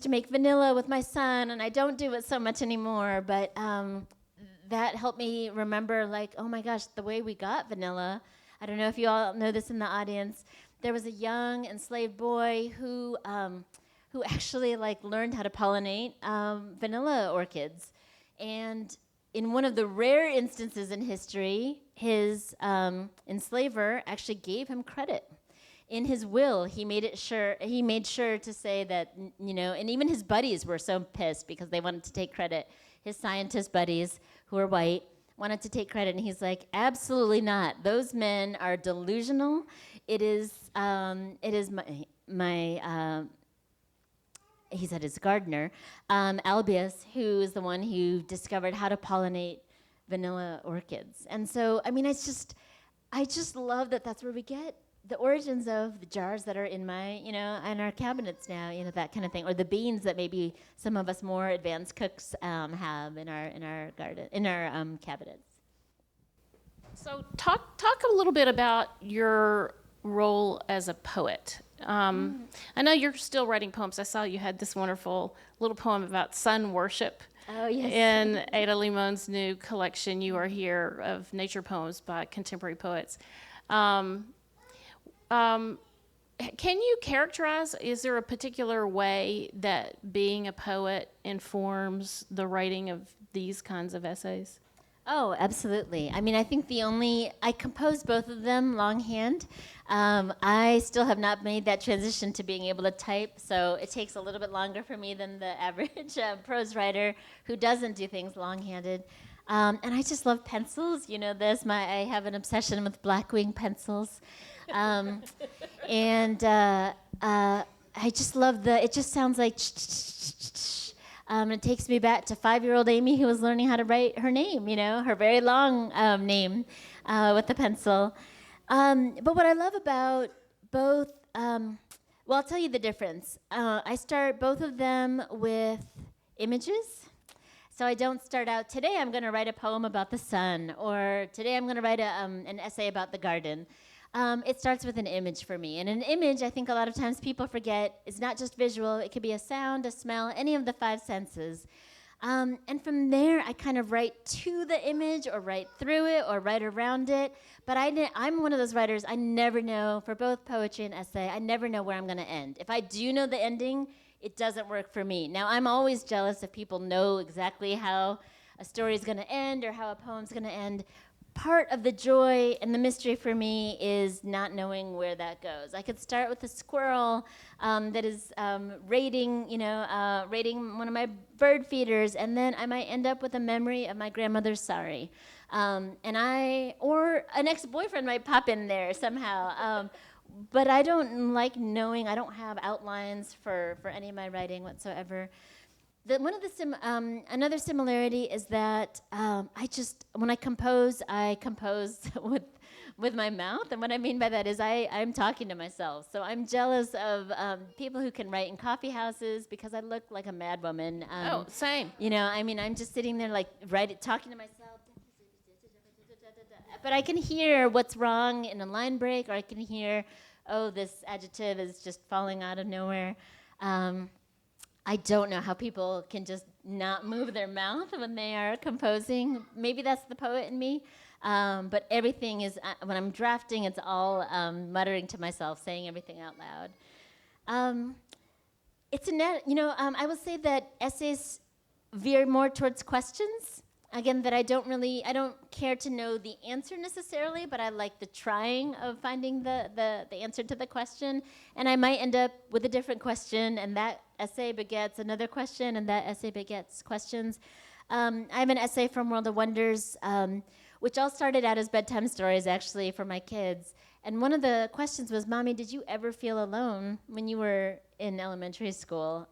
make vanilla with my son, and I don't do it so much anymore. But that helped me remember, like, oh my gosh, the way we got vanilla. I don't know if you all know this in the audience. There was a young enslaved boy who actually like learned how to pollinate vanilla orchids. And in one of the rare instances in history, his enslaver actually gave him credit. In his will, he made sure to say that, and even his buddies were so pissed because they wanted to take credit. His scientist buddies, who were white, wanted to take credit, and he's like, absolutely not. Those men are delusional. It is my he said his gardener, Albius, who is the one who discovered how to pollinate vanilla orchids. And so, I mean, I just love that that's where we get the origins of the jars that are in my, in our cabinets now, that kind of thing, or the beans that maybe some of us more advanced cooks have in our garden, in our cabinets. So talk a little bit about your role as a poet. I know you're still writing poems. I saw you had this wonderful little poem about sun worship. Oh, yes. In Ada Limon's new collection, You Are Here, of nature poems by contemporary poets. Can you characterize, is there a particular way that being a poet informs the writing of these kinds of essays? Oh, absolutely. I mean, I think I composed both of them longhand. I still have not made that transition to being able to type, so it takes a little bit longer for me than the average prose writer who doesn't do things longhanded. And I just love pencils. You know this. I have an obsession with Blackwing pencils. And I just love it just sounds like it takes me back to 5-year-old Aimee, who was learning how to write her name, her very long name with the pencil. But what I love about both, I'll tell you the difference. I start both of them with images. So I don't start out, today I'm going to write a poem about the sun, or today I'm going to write an essay about the garden. It starts with an image for me. And an image, I think a lot of times people forget, is not just visual. It could be a sound, a smell, any of the 5 senses. And from there, I kind of write to the image, or write through it, or write around it. But I'm one of those writers, I never know, for both poetry and essay, I never know where I'm going to end. If I do know the ending, it doesn't work for me. Now, I'm always jealous if people know exactly how a story is going to end or how a poem's going to end. part of the joy and the mystery for me is not knowing where that goes. I could start with a squirrel that is raiding one of my bird feeders, and then I might end up with a memory of my grandmother's sari. Or an ex-boyfriend might pop in there somehow. But I don't like knowing. I don't have outlines for any of my writing whatsoever. Another similarity is that when I compose with my mouth, and what I mean by that is I'm talking to myself. So I'm jealous of people who can write in coffee houses because I look like a mad woman. Same. I'm just sitting there talking to myself. But I can hear what's wrong in a line break, or I can hear, this adjective is just falling out of nowhere. I don't know how people can just not move their mouth when they are composing. Maybe that's the poet in me. But everything is, when I'm drafting, it's all muttering to myself, saying everything out loud. I will say that essays veer more towards questions. Again, that I don't care to know the answer necessarily, but I like the trying of finding the answer to the question. And I might end up with a different question, and that essay begets another question, and that essay begets questions. I have an essay from World of Wonders, which all started out as bedtime stories, actually, for my kids. And one of the questions was, Mommy, did you ever feel alone when you were in elementary school?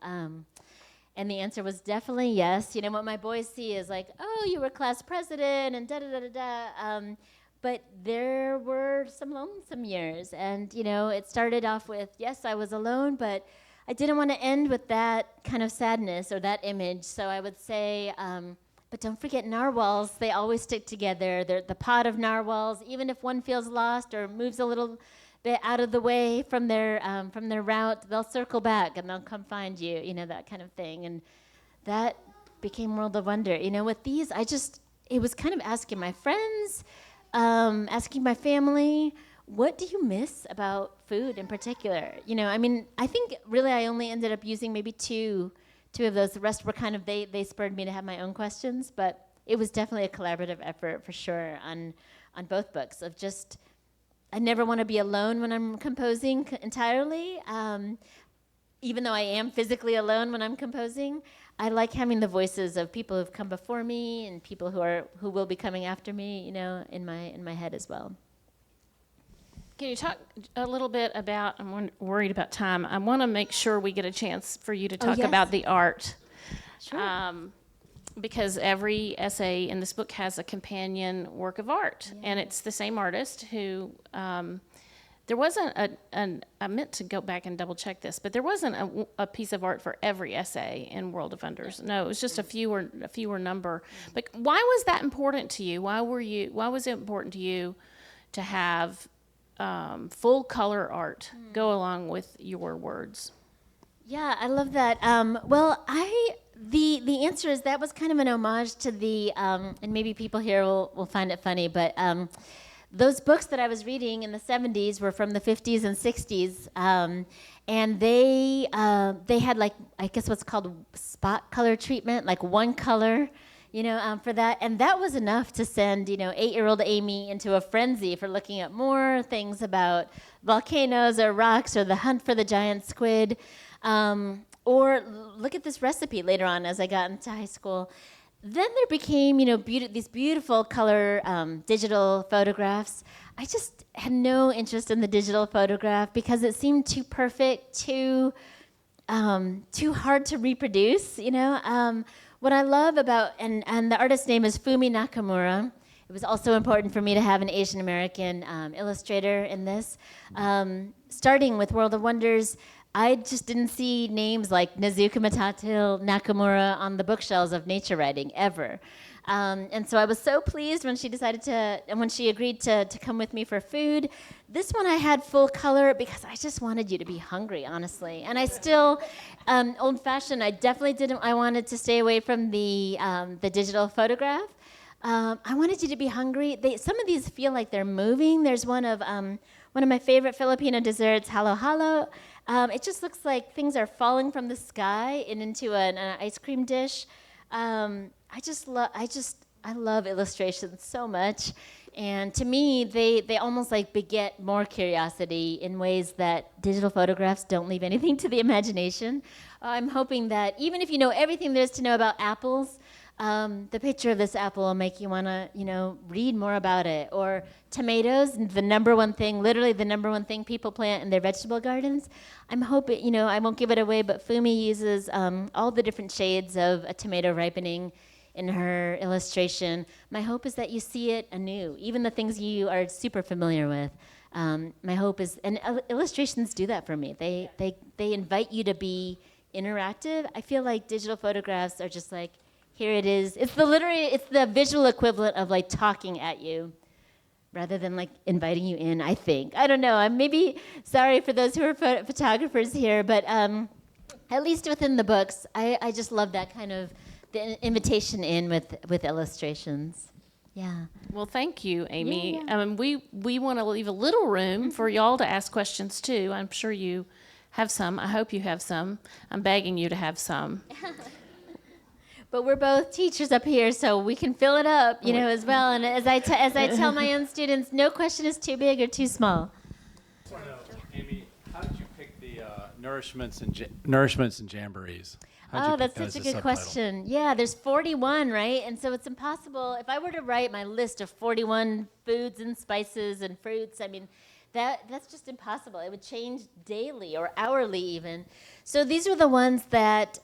And the answer was definitely yes. What my boys see is like, oh, you were class president and da-da-da-da-da. But there were some lonesome years. And, it started off with, yes, I was alone, but I didn't want to end with that kind of sadness or that image. So I would say, but don't forget narwhals. They always stick together. They're the pod of narwhals. Even if one feels lost or moves a little bit out of the way from their route, they'll circle back and they'll come find you, that kind of thing. And that became World of Wonder. With these, it was kind of asking my friends, asking my family, what do you miss about food in particular? I think really I only ended up using maybe two of those. The rest were kind of, they spurred me to have my own questions, but it was definitely a collaborative effort for sure on both books of just, I never want to be alone when I'm composing entirely. Even though I am physically alone when I'm composing, I like having the voices of people who've come before me and people who will be coming after me, in my head as well. Can you talk a little bit about, I'm worried about time, I want to make sure we get a chance for you to talk about the art. Sure. Because every essay in this book has a companion work of art, and it's the same artist who, there wasn't I meant to go back and double check this, but there wasn't a piece of art for every essay in World of Wonders. No, it was just a fewer number. But why was that important to you? Why was it important to you to have full color art go along with your words? Yeah, I love that. The answer is that was kind of an homage to the, and maybe people here will find it funny, but those books that I was reading in the 70s were from the 50s and 60s, and they had like, I guess what's called spot color treatment, like one color, for that, and that was enough to send, 8-year-old Aimee into a frenzy for looking at more things about volcanoes or rocks or the hunt for the giant squid. Or look at this recipe later on as I got into high school. Then there became, these beautiful color digital photographs. I just had no interest in the digital photograph because it seemed too perfect, too hard to reproduce. What I love about, and the artist's name is Fumi Nakamura. It was also important for me to have an Asian American illustrator in this. Starting with World of Wonders, I just didn't see names like Nezhukumatathil, Nakamura on the bookshelves of nature writing ever. And so I was so pleased when she when she agreed to come with me for food. This one I had full color because I just wanted you to be hungry, honestly. And I still, old-fashioned, I wanted to stay away from the digital photograph. I wanted you to be hungry. Some of these feel like they're moving. There's one of my favorite Filipino desserts, halo halo. It just looks like things are falling from the sky and into an ice cream dish. I love illustrations so much. And to me, they almost like beget more curiosity in ways that digital photographs don't leave anything to the imagination. I'm hoping that even if you know everything there is to know about apples, the picture of this apple will make you want to, read more about it. Or tomatoes, the number one thing, literally the number one thing people plant in their vegetable gardens. I'm hoping, I won't give it away, but Fumi uses all the different shades of a tomato ripening in her illustration. My hope is that you see it anew, even the things you are super familiar with. My hope is, and illustrations do that for me. They invite you to be interactive. I feel like digital photographs are just like, here it is. It's the visual equivalent of like talking at you, rather than like inviting you in, I think. I don't know, I'm maybe sorry for those who are photographers here, but at least within the books, I just love that kind of the invitation in with illustrations. Yeah. Well, thank you, Aimee. Yeah. We want to leave a little room for y'all to ask questions too. I'm sure you have some. I hope you have some. I'm begging you to have some. But we're both teachers up here, so we can fill it up, as well. And as I tell my own students, no question is too big or too small. Aimee, how did you pick the nourishments and jamborees? Oh, that's such a good question. Yeah, there's 41, right? And so it's impossible. If I were to write my list of 41 foods and spices and fruits, I mean, that's just impossible. It would change daily or hourly even. So these were the ones that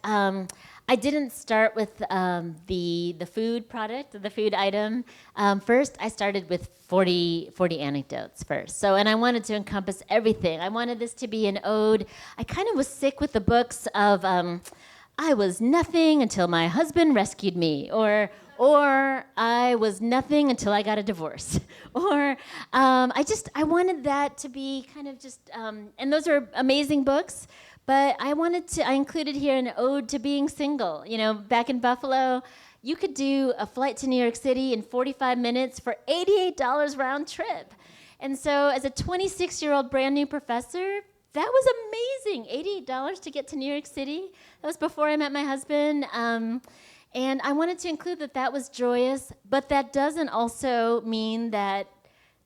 I didn't start with the food product, the food item. First, I started with 40 anecdotes first. So, and I wanted to encompass everything. I wanted this to be an ode. I kind of was sick with the books of I was nothing until my husband rescued me, or I was nothing until I got a divorce, or I wanted that to be kind of just, and those are amazing books, but I included here an ode to being single. Back in Buffalo, you could do a flight to New York City in 45 minutes for $88 round trip. And so as a 26-year-old brand new professor, that was amazing, $88 to get to New York City. That was before I met my husband. And I wanted to include that was joyous, but that doesn't also mean that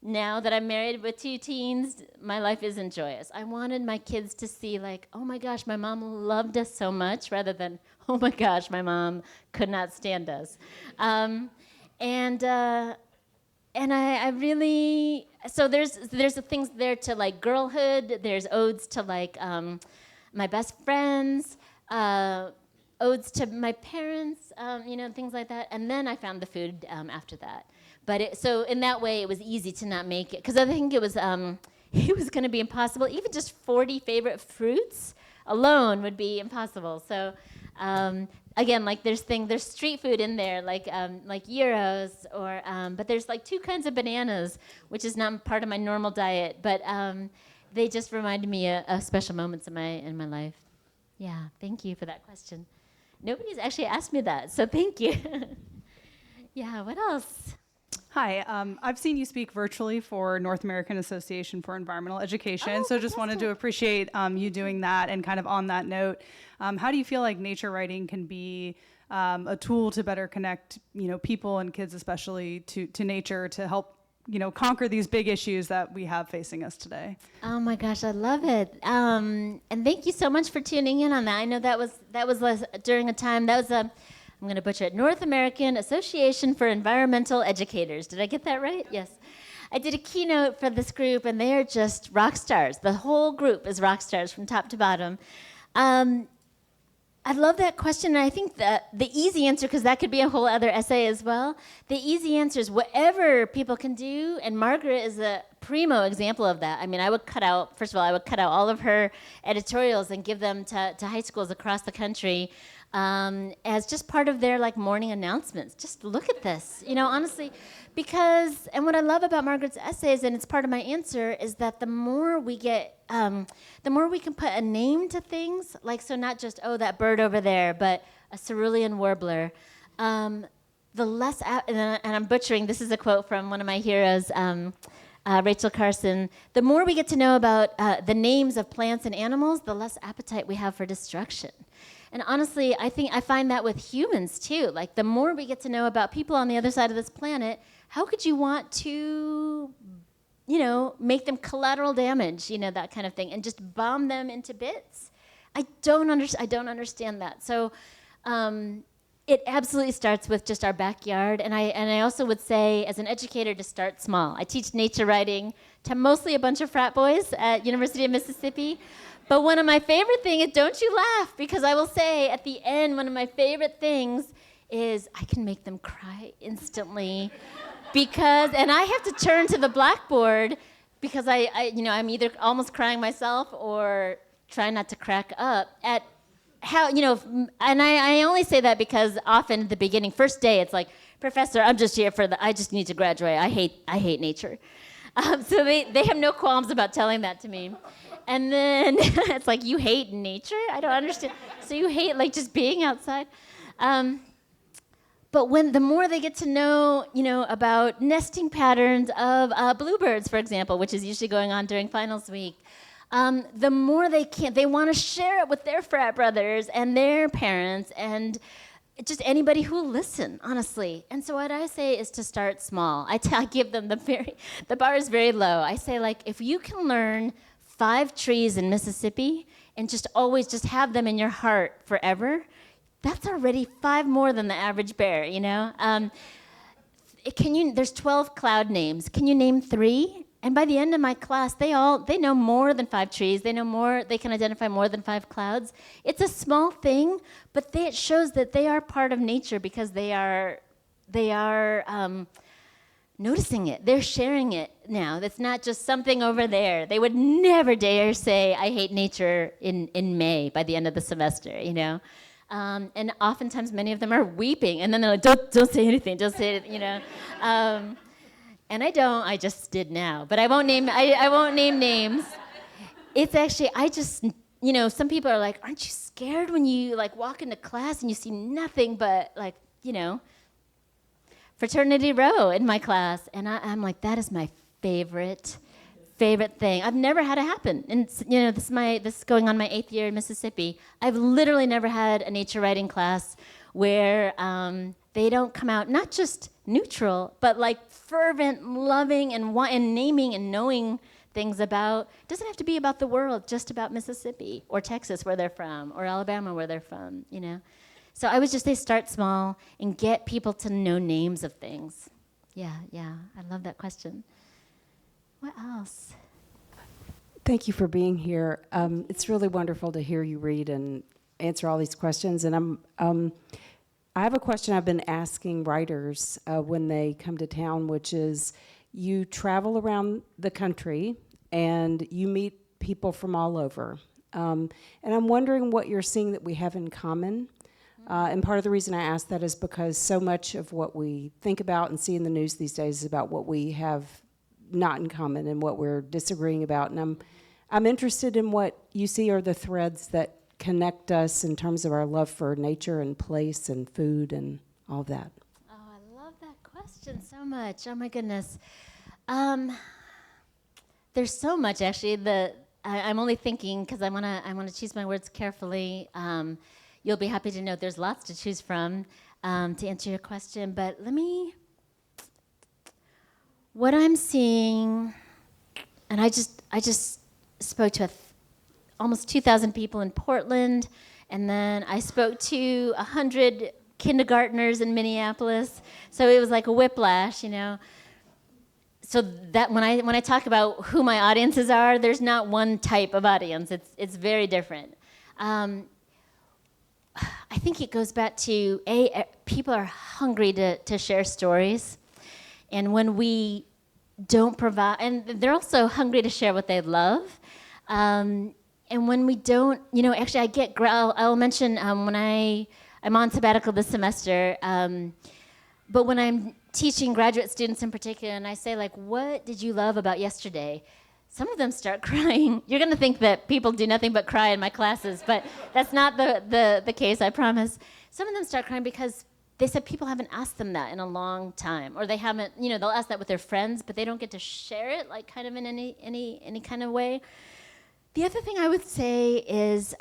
now that I'm married with 2 teens, my life isn't joyous. I wanted my kids to see like, oh my gosh, my mom loved us so much, rather than, oh my gosh, my mom could not stand us. And I really, so there's the things there to like girlhood, there's odes to like my best friends, odes to my parents, things like that. And then I found the food after that. But so in that way, it was easy to not make it, because I think it was going to be impossible. Even just 40 favorite fruits alone would be impossible. So again, like there's street food in there, like gyros, or but there's like 2 kinds of bananas, which is not part of my normal diet. But they just reminded me of special moments in my life. Yeah, thank you for that question. Nobody's actually asked me that, so thank you. Yeah, what else? Hi, I've seen you speak virtually for North American Association for Environmental Education, so just wanted to appreciate you doing that. And kind of on that note, how do you feel like nature writing can be a tool to better connect, people and kids especially to nature, to help, conquer these big issues that we have facing us today? Oh my gosh, I love it. And thank you so much for tuning in on that. I know that was during a time, I'm going to butcher it, North American Association for Environmental Educators. Did I get that right? Yes. I did a keynote for this group, and they are just rock stars. The whole group is rock stars from top to bottom. I love that question, and I think that the easy answer, because that could be a whole other essay as well, the easy answer is whatever people can do, and Margaret is a primo example of that. I mean, I would cut out all of her editorials and give them to high schools across the country as just part of their like morning announcements. Just look at this, honestly, because, and what I love about Margaret's essays, and it's part of my answer, is that the more we get, the more we can put a name to things, like, so not just, oh, that bird over there, but a cerulean warbler, the less, and I'm butchering, this is a quote from one of my heroes, Rachel Carson, the more we get to know about the names of plants and animals, the less appetite we have for destruction. And honestly, I find that with humans too. Like the more we get to know about people on the other side of this planet, how could you want to, make them collateral damage, that kind of thing, and just bomb them into bits? I don't understand that. So it absolutely starts with just our backyard. And I also would say, as an educator, to start small. I teach nature writing to mostly a bunch of frat boys at University of Mississippi. But one of my favorite things is, don't you laugh, because I will say at the end, one of my favorite things is I can make them cry instantly. And I have to turn to the blackboard because I'm either almost crying myself or trying not to crack up at how, and I only say that because often at the beginning, first day, it's like, Professor, I'm just here I just need to graduate. I hate nature. So they have no qualms about telling that to me. And then it's like, you hate nature? I don't understand. So you hate just being outside? But the more they get to know, about nesting patterns of bluebirds, for example, which is usually going on during finals week, the more they want to share it with their frat brothers and their parents and just anybody who will listen, honestly. And so what I say is to start small. I give them the bar is very low. I say, if you can learn 5 trees in Mississippi and just always just have them in your heart forever, that's already 5 more than the average bear, There's 12 cloud names. Can you name 3? And by the end of my class, they know more than 5 trees. They can identify more than 5 clouds. It's a small thing, but it shows that they are part of nature because they are noticing it. They're sharing it now. That's not just something over there. They would never dare say, I hate nature in May by the end of the semester, And oftentimes many of them are weeping, and then they're like, don't say anything, don't say it, And I just did now, but I won't name names. It's actually, some people are like, aren't you scared when you walk into class and you see nothing but fraternity row in my class? And I'm like, that is my favorite thing. I've never had it happen. And this is going on my 8th year in Mississippi. I've literally never had a nature writing class where they don't come out not just neutral, but fervent, loving, and naming and knowing things about. It doesn't have to be about the world, just about Mississippi or Texas where they're from or Alabama where they're from, So I would just say start small and get people to know names of things. Yeah, I love that question. What else? Thank you for being here. It's really wonderful to hear you read and answer all these questions. And I have a question I've been asking writers when they come to town, which is, you travel around the country and you meet people from all over. And I'm wondering what you're seeing that we have in common. And part of the reason I ask that is because so much of what we think about and see in the news these days is about what we have not in common and what we're disagreeing about. And I'm interested in what you see are the threads that connect us in terms of our love for nature and place and food and all that. Oh, I love that question so much. Oh my goodness. There's so much actually. I'm only thinking because I want to choose my words carefully. You'll be happy to know there's lots to choose from to answer your question. But what I'm seeing, and I just spoke to almost 2,000 people in Portland, and then I spoke to 100 kindergartners in Minneapolis. So it was like a whiplash, So that when I talk about who my audiences are, there's not one type of audience. It's very different. I think it goes back to people are hungry to share stories. And when we don't provide, and they're also hungry to share what they love. And when we don't, actually I'll mention when I'm on sabbatical this semester, but when I'm teaching graduate students in particular, and I say, what did you love about yesterday? Some of them start crying. You're gonna think that people do nothing but cry in my classes, but that's not the case, I promise. Some of them start crying because they said people haven't asked them that in a long time, or they haven't, they'll ask that with their friends, but they don't get to share it, kind of in any kind of way. The other thing I would say is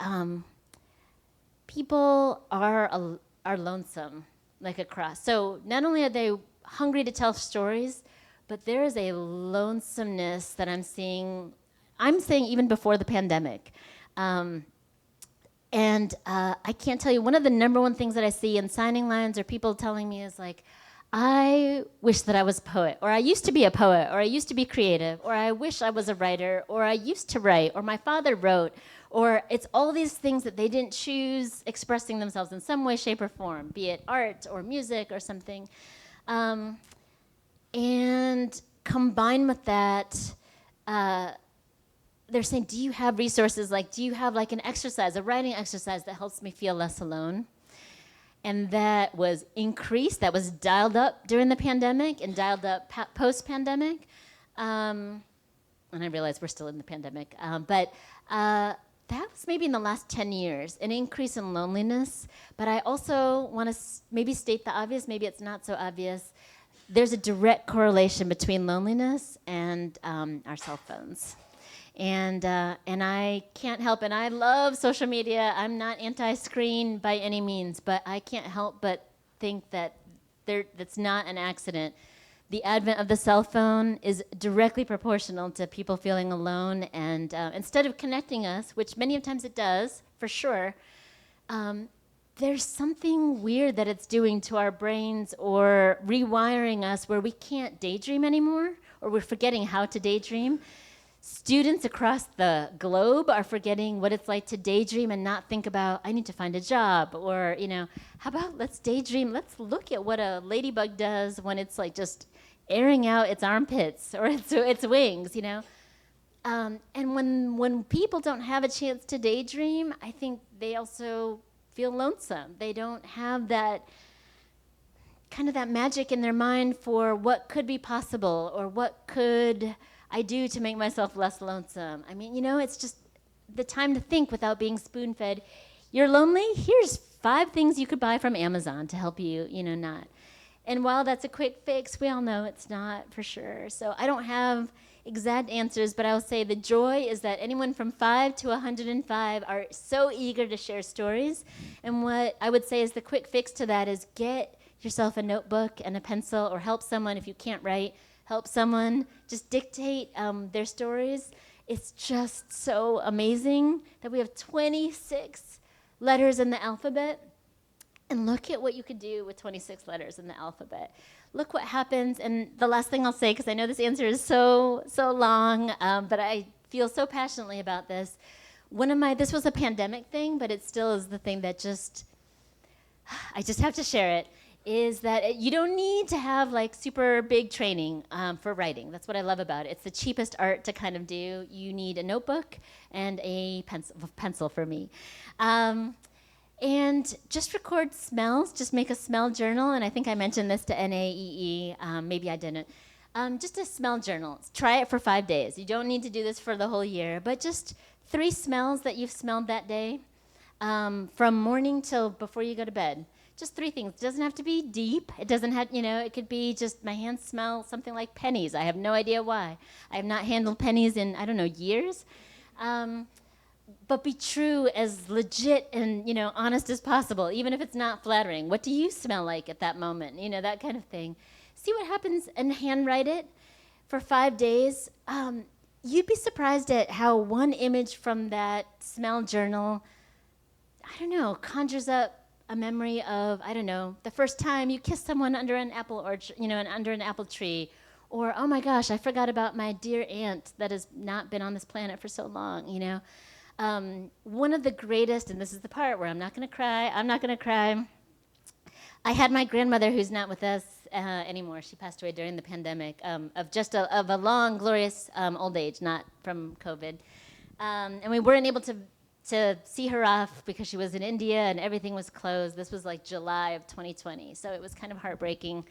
people are lonesome, like across. So not only are they hungry to tell stories, but there is a lonesomeness that I'm seeing even before the pandemic. I can't tell you, one of the number one things that I see in signing lines or people telling me is like, I wish that I was a poet, or I used to be a poet, or I used to be creative, or I wish I was a writer, or I used to write, or my father wrote, or it's all these things that they didn't choose expressing themselves in some way, shape, or form, be it art or music or something. And combined with that, they're saying, do you have resources, do you have like an exercise, a writing exercise that helps me feel less alone? And that was increased, that was dialed up during the pandemic and dialed up post-pandemic. And I realize we're still in the pandemic. But that was maybe in the last 10 years, an increase in loneliness. But I also want to maybe state the obvious, maybe it's not so obvious. There's a direct correlation between loneliness and our cell phones. And I can't help, and I love social media. I'm not anti-screen by any means, but I can't help but think that that's not an accident. The advent of the cell phone is directly proportional to people feeling alone, and instead of connecting us, which many of times it does, for sure, there's something weird that it's doing to our brains or rewiring us where we can't daydream anymore, or we're forgetting how to daydream. Students across the globe are forgetting what it's like to daydream and not think about, I need to find a job, or, how about let's daydream, let's look at what a ladybug does when it's like just airing out its armpits or its wings, And when people don't have a chance to daydream, I think they also feel lonesome. They don't have that kind of that magic in their mind for what could be possible or what could I do to make myself less lonesome. I mean, it's just the time to think without being spoon-fed. You're lonely? Here's 5 things you could buy from Amazon to help you, not. And while that's a quick fix, we all know it's not for sure. So I don't have exact answers, but I'll say the joy is that anyone from 5 to 105 are so eager to share stories. And what I would say is the quick fix to that is get yourself a notebook and a pencil, or help someone if you can't write. Help someone just dictate their stories. It's just so amazing that we have 26 letters in the alphabet. And look at what you could do with 26 letters in the alphabet. Look what happens. And the last thing I'll say, because I know this answer is so long, but I feel so passionately about this. This was a pandemic thing, but it still is the thing that I just have to share it, is that you don't need to have like super big training for writing. That's what I love about it. It's the cheapest art to kind of do. You need a notebook and a pencil for me. And just record smells, just make a smell journal. And I think I mentioned this to NAEE, maybe I didn't. Just a smell journal. Try it for 5 days. You don't need to do this for the whole year, but just 3 smells that you've smelled that day, from morning till before you go to bed. Just 3 things. It doesn't have to be deep. It doesn't have, it could be just my hands smell something like pennies. I have no idea why. I have not handled pennies in, years. But be true, as legit and, honest as possible, even if it's not flattering. What do you smell like at that moment? That kind of thing. See what happens and handwrite it for 5 days. You'd be surprised at how one image from that smell journal, conjures up a memory of, the first time you kissed someone under an apple orchard, under an apple tree. Or, oh my gosh, I forgot about my dear aunt that has not been on this planet for so long, One of the greatest, and this is the part where I'm not going to cry. I had my grandmother, who's not with us anymore. She passed away during the pandemic, of a long, glorious old age, not from COVID. And we weren't able to see her off because she was in India and everything was closed. This was like July of 2020, so it was kind of heartbreaking.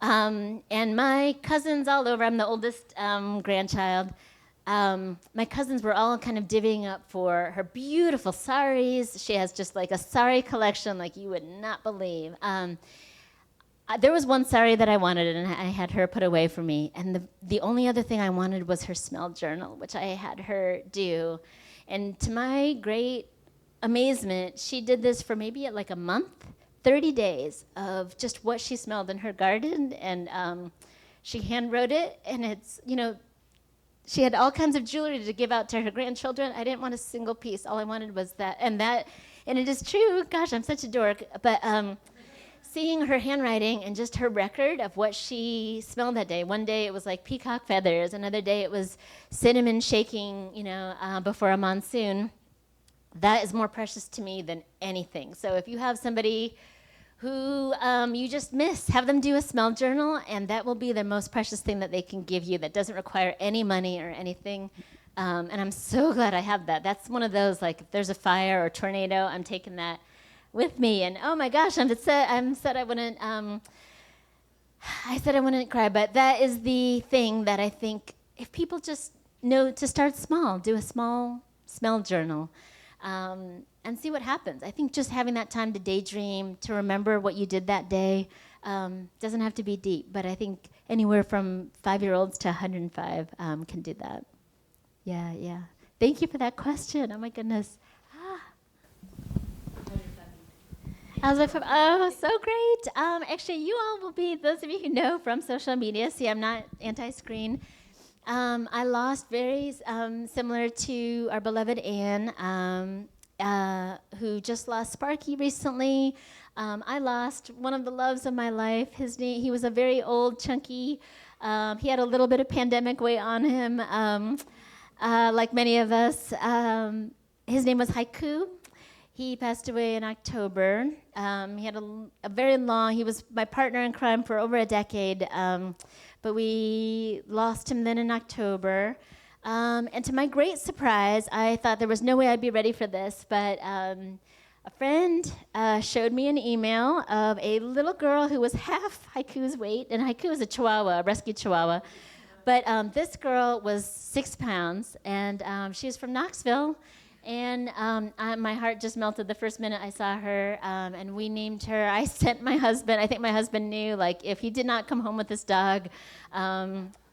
And my cousins all over, I'm the oldest grandchild, my cousins were all kind of divvying up for her beautiful saris. She has just like a sari collection like you would not believe. There was one sari that I wanted, and I had her put away for me. And the only other thing I wanted was her smell journal, which I had her do. And to my great amazement, she did this for maybe like a month, 30 days of just what she smelled in her garden, and she hand wrote it, and it's, she had all kinds of jewelry to give out to her grandchildren. I didn't want a single piece. All I wanted was that, and it is true. Gosh, I'm such a dork. But seeing her handwriting and just her record of what she smelled that day. One day it was like peacock feathers. Another day it was cinnamon shaking, before a monsoon. That is more precious to me than anything. So if you have somebody who you just miss, have them do a smell journal, and that will be the most precious thing that they can give you that doesn't require any money or anything. And I'm so glad I have that. That's one of those, like, if there's a fire or tornado, I'm taking that with me. And oh my gosh, I said I wouldn't cry, but that is the thing that I think if people just know to start small, do a small smell journal, and see what happens. I think just having that time to daydream, to remember what you did that day, doesn't have to be deep, but I think anywhere from 5-year-olds to 105 can do that. Yeah. Thank you for that question. Oh my goodness. How's it from? Oh, so great. Actually, you all will be, those of you who know from social media, see I'm not anti-screen. I lost very similar to our beloved Anne, who just lost Sparky recently. I lost one of the loves of my life. He was a very old, chunky, he had a little bit of pandemic weight on him, like many of us. His name was Haiku. He passed away in October. He had a very long, he was my partner in crime for over a decade, but we lost him then in October. And to my great surprise, I thought there was no way I'd be ready for this, but a friend showed me an email of a little girl who was half Haiku's weight, and Haiku is a Chihuahua, a rescue Chihuahua. But this girl was 6 pounds, and she was from Knoxville. And my heart just melted the first minute I saw her, and we named her. I sent my husband. I think my husband knew, like, if he did not come home with this dog,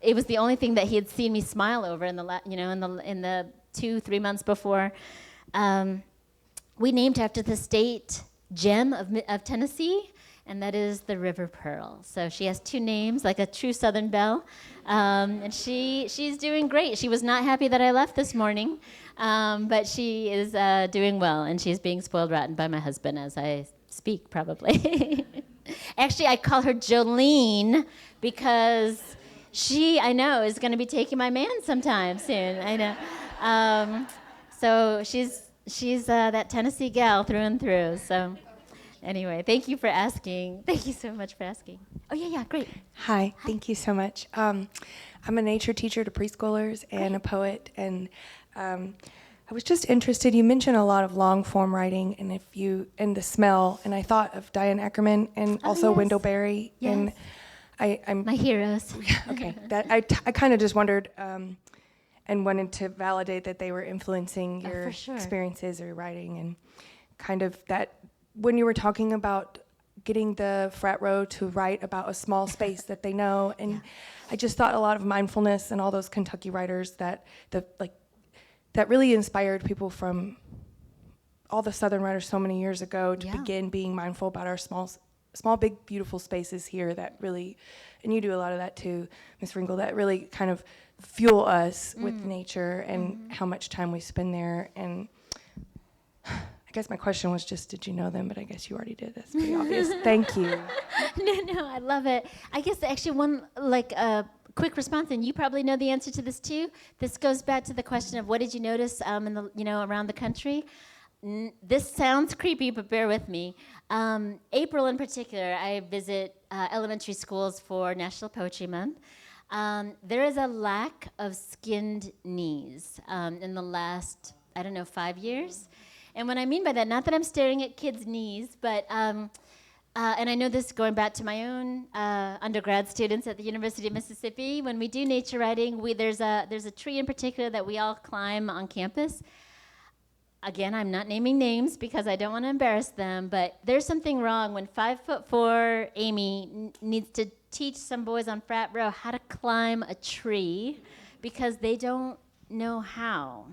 it was the only thing that he had seen me smile over in the 2-3 months before. We named her after the state gem of Tennessee, and that is the River Pearl. So she has 2 names, like a true Southern belle, and she's doing great. She was not happy that I left this morning. But she is doing well, and she's being spoiled rotten by my husband as I speak, probably. Actually, I call her Jolene because she, I know, is going to be taking my man sometime soon. I know. So she's that Tennessee gal through and through. So anyway, thank you for asking. Thank you so much for asking. Oh, yeah, great. Hi. Thank you so much. I'm a nature teacher to preschoolers and a poet, and I was just interested, you mentioned a lot of long form writing and the smell, and I thought of Diane Ackerman and also yes. Wendell Berry. Yes. And I'm my heroes. Okay, that I kind of just wondered and wanted to validate that they were influencing your experiences or your writing, and kind of that when you were talking about getting the frat row to write about a small space that they know, and I just thought a lot of mindfulness and all those Kentucky writers that really inspired people from all the Southern writers so many years ago to begin being mindful about our small, big, beautiful spaces here that really, and you do a lot of that too, Ms. Renkl, that really kind of fuel us with nature and how much time we spend there. And I guess my question was just, did you know them? But I guess you already did. That's pretty obvious. Thank you. No, I love it. I guess actually one, quick response, and you probably know the answer to this too. This goes back to the question of what did you notice around the country. This sounds creepy, but bear with me. April in particular, I visit elementary schools for National Poetry Month. There is a lack of skinned knees in the last, 5 years. And what I mean by that, not that I'm staring at kids' knees, but and I know this going back to my own undergrad students at the University of Mississippi. When we do nature writing, there's a tree in particular that we all climb on campus. Again, I'm not naming names because I don't want to embarrass them, but there's something wrong when 5'4" Aimee needs to teach some boys on frat row how to climb a tree because they don't know how.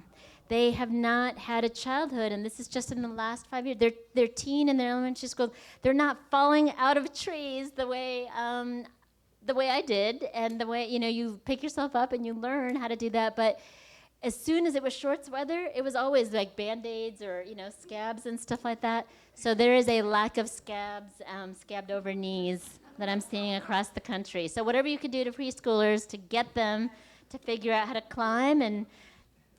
they have not had a childhood, and this is just in the last 5 years. They're teen in their elementary school. They're not falling out of trees the way I did, and the way, you pick yourself up and you learn how to do that. But as soon as it was shorts weather, it was always like Band-Aids or, scabs and stuff like that. So there is a lack of scabs, scabbed over knees that I'm seeing across the country. So whatever you could do to preschoolers to get them to figure out how to climb and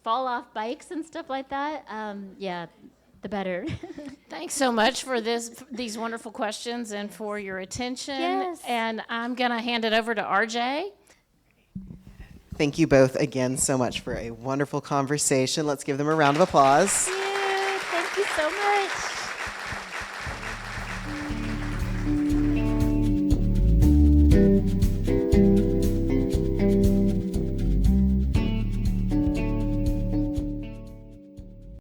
fall off bikes and stuff like that, the better. Thanks so much for these wonderful questions and for your attention. Yes. And I'm going to hand it over to RJ. Thank you both again so much for a wonderful conversation. Let's give them a round of applause. Thank you so much.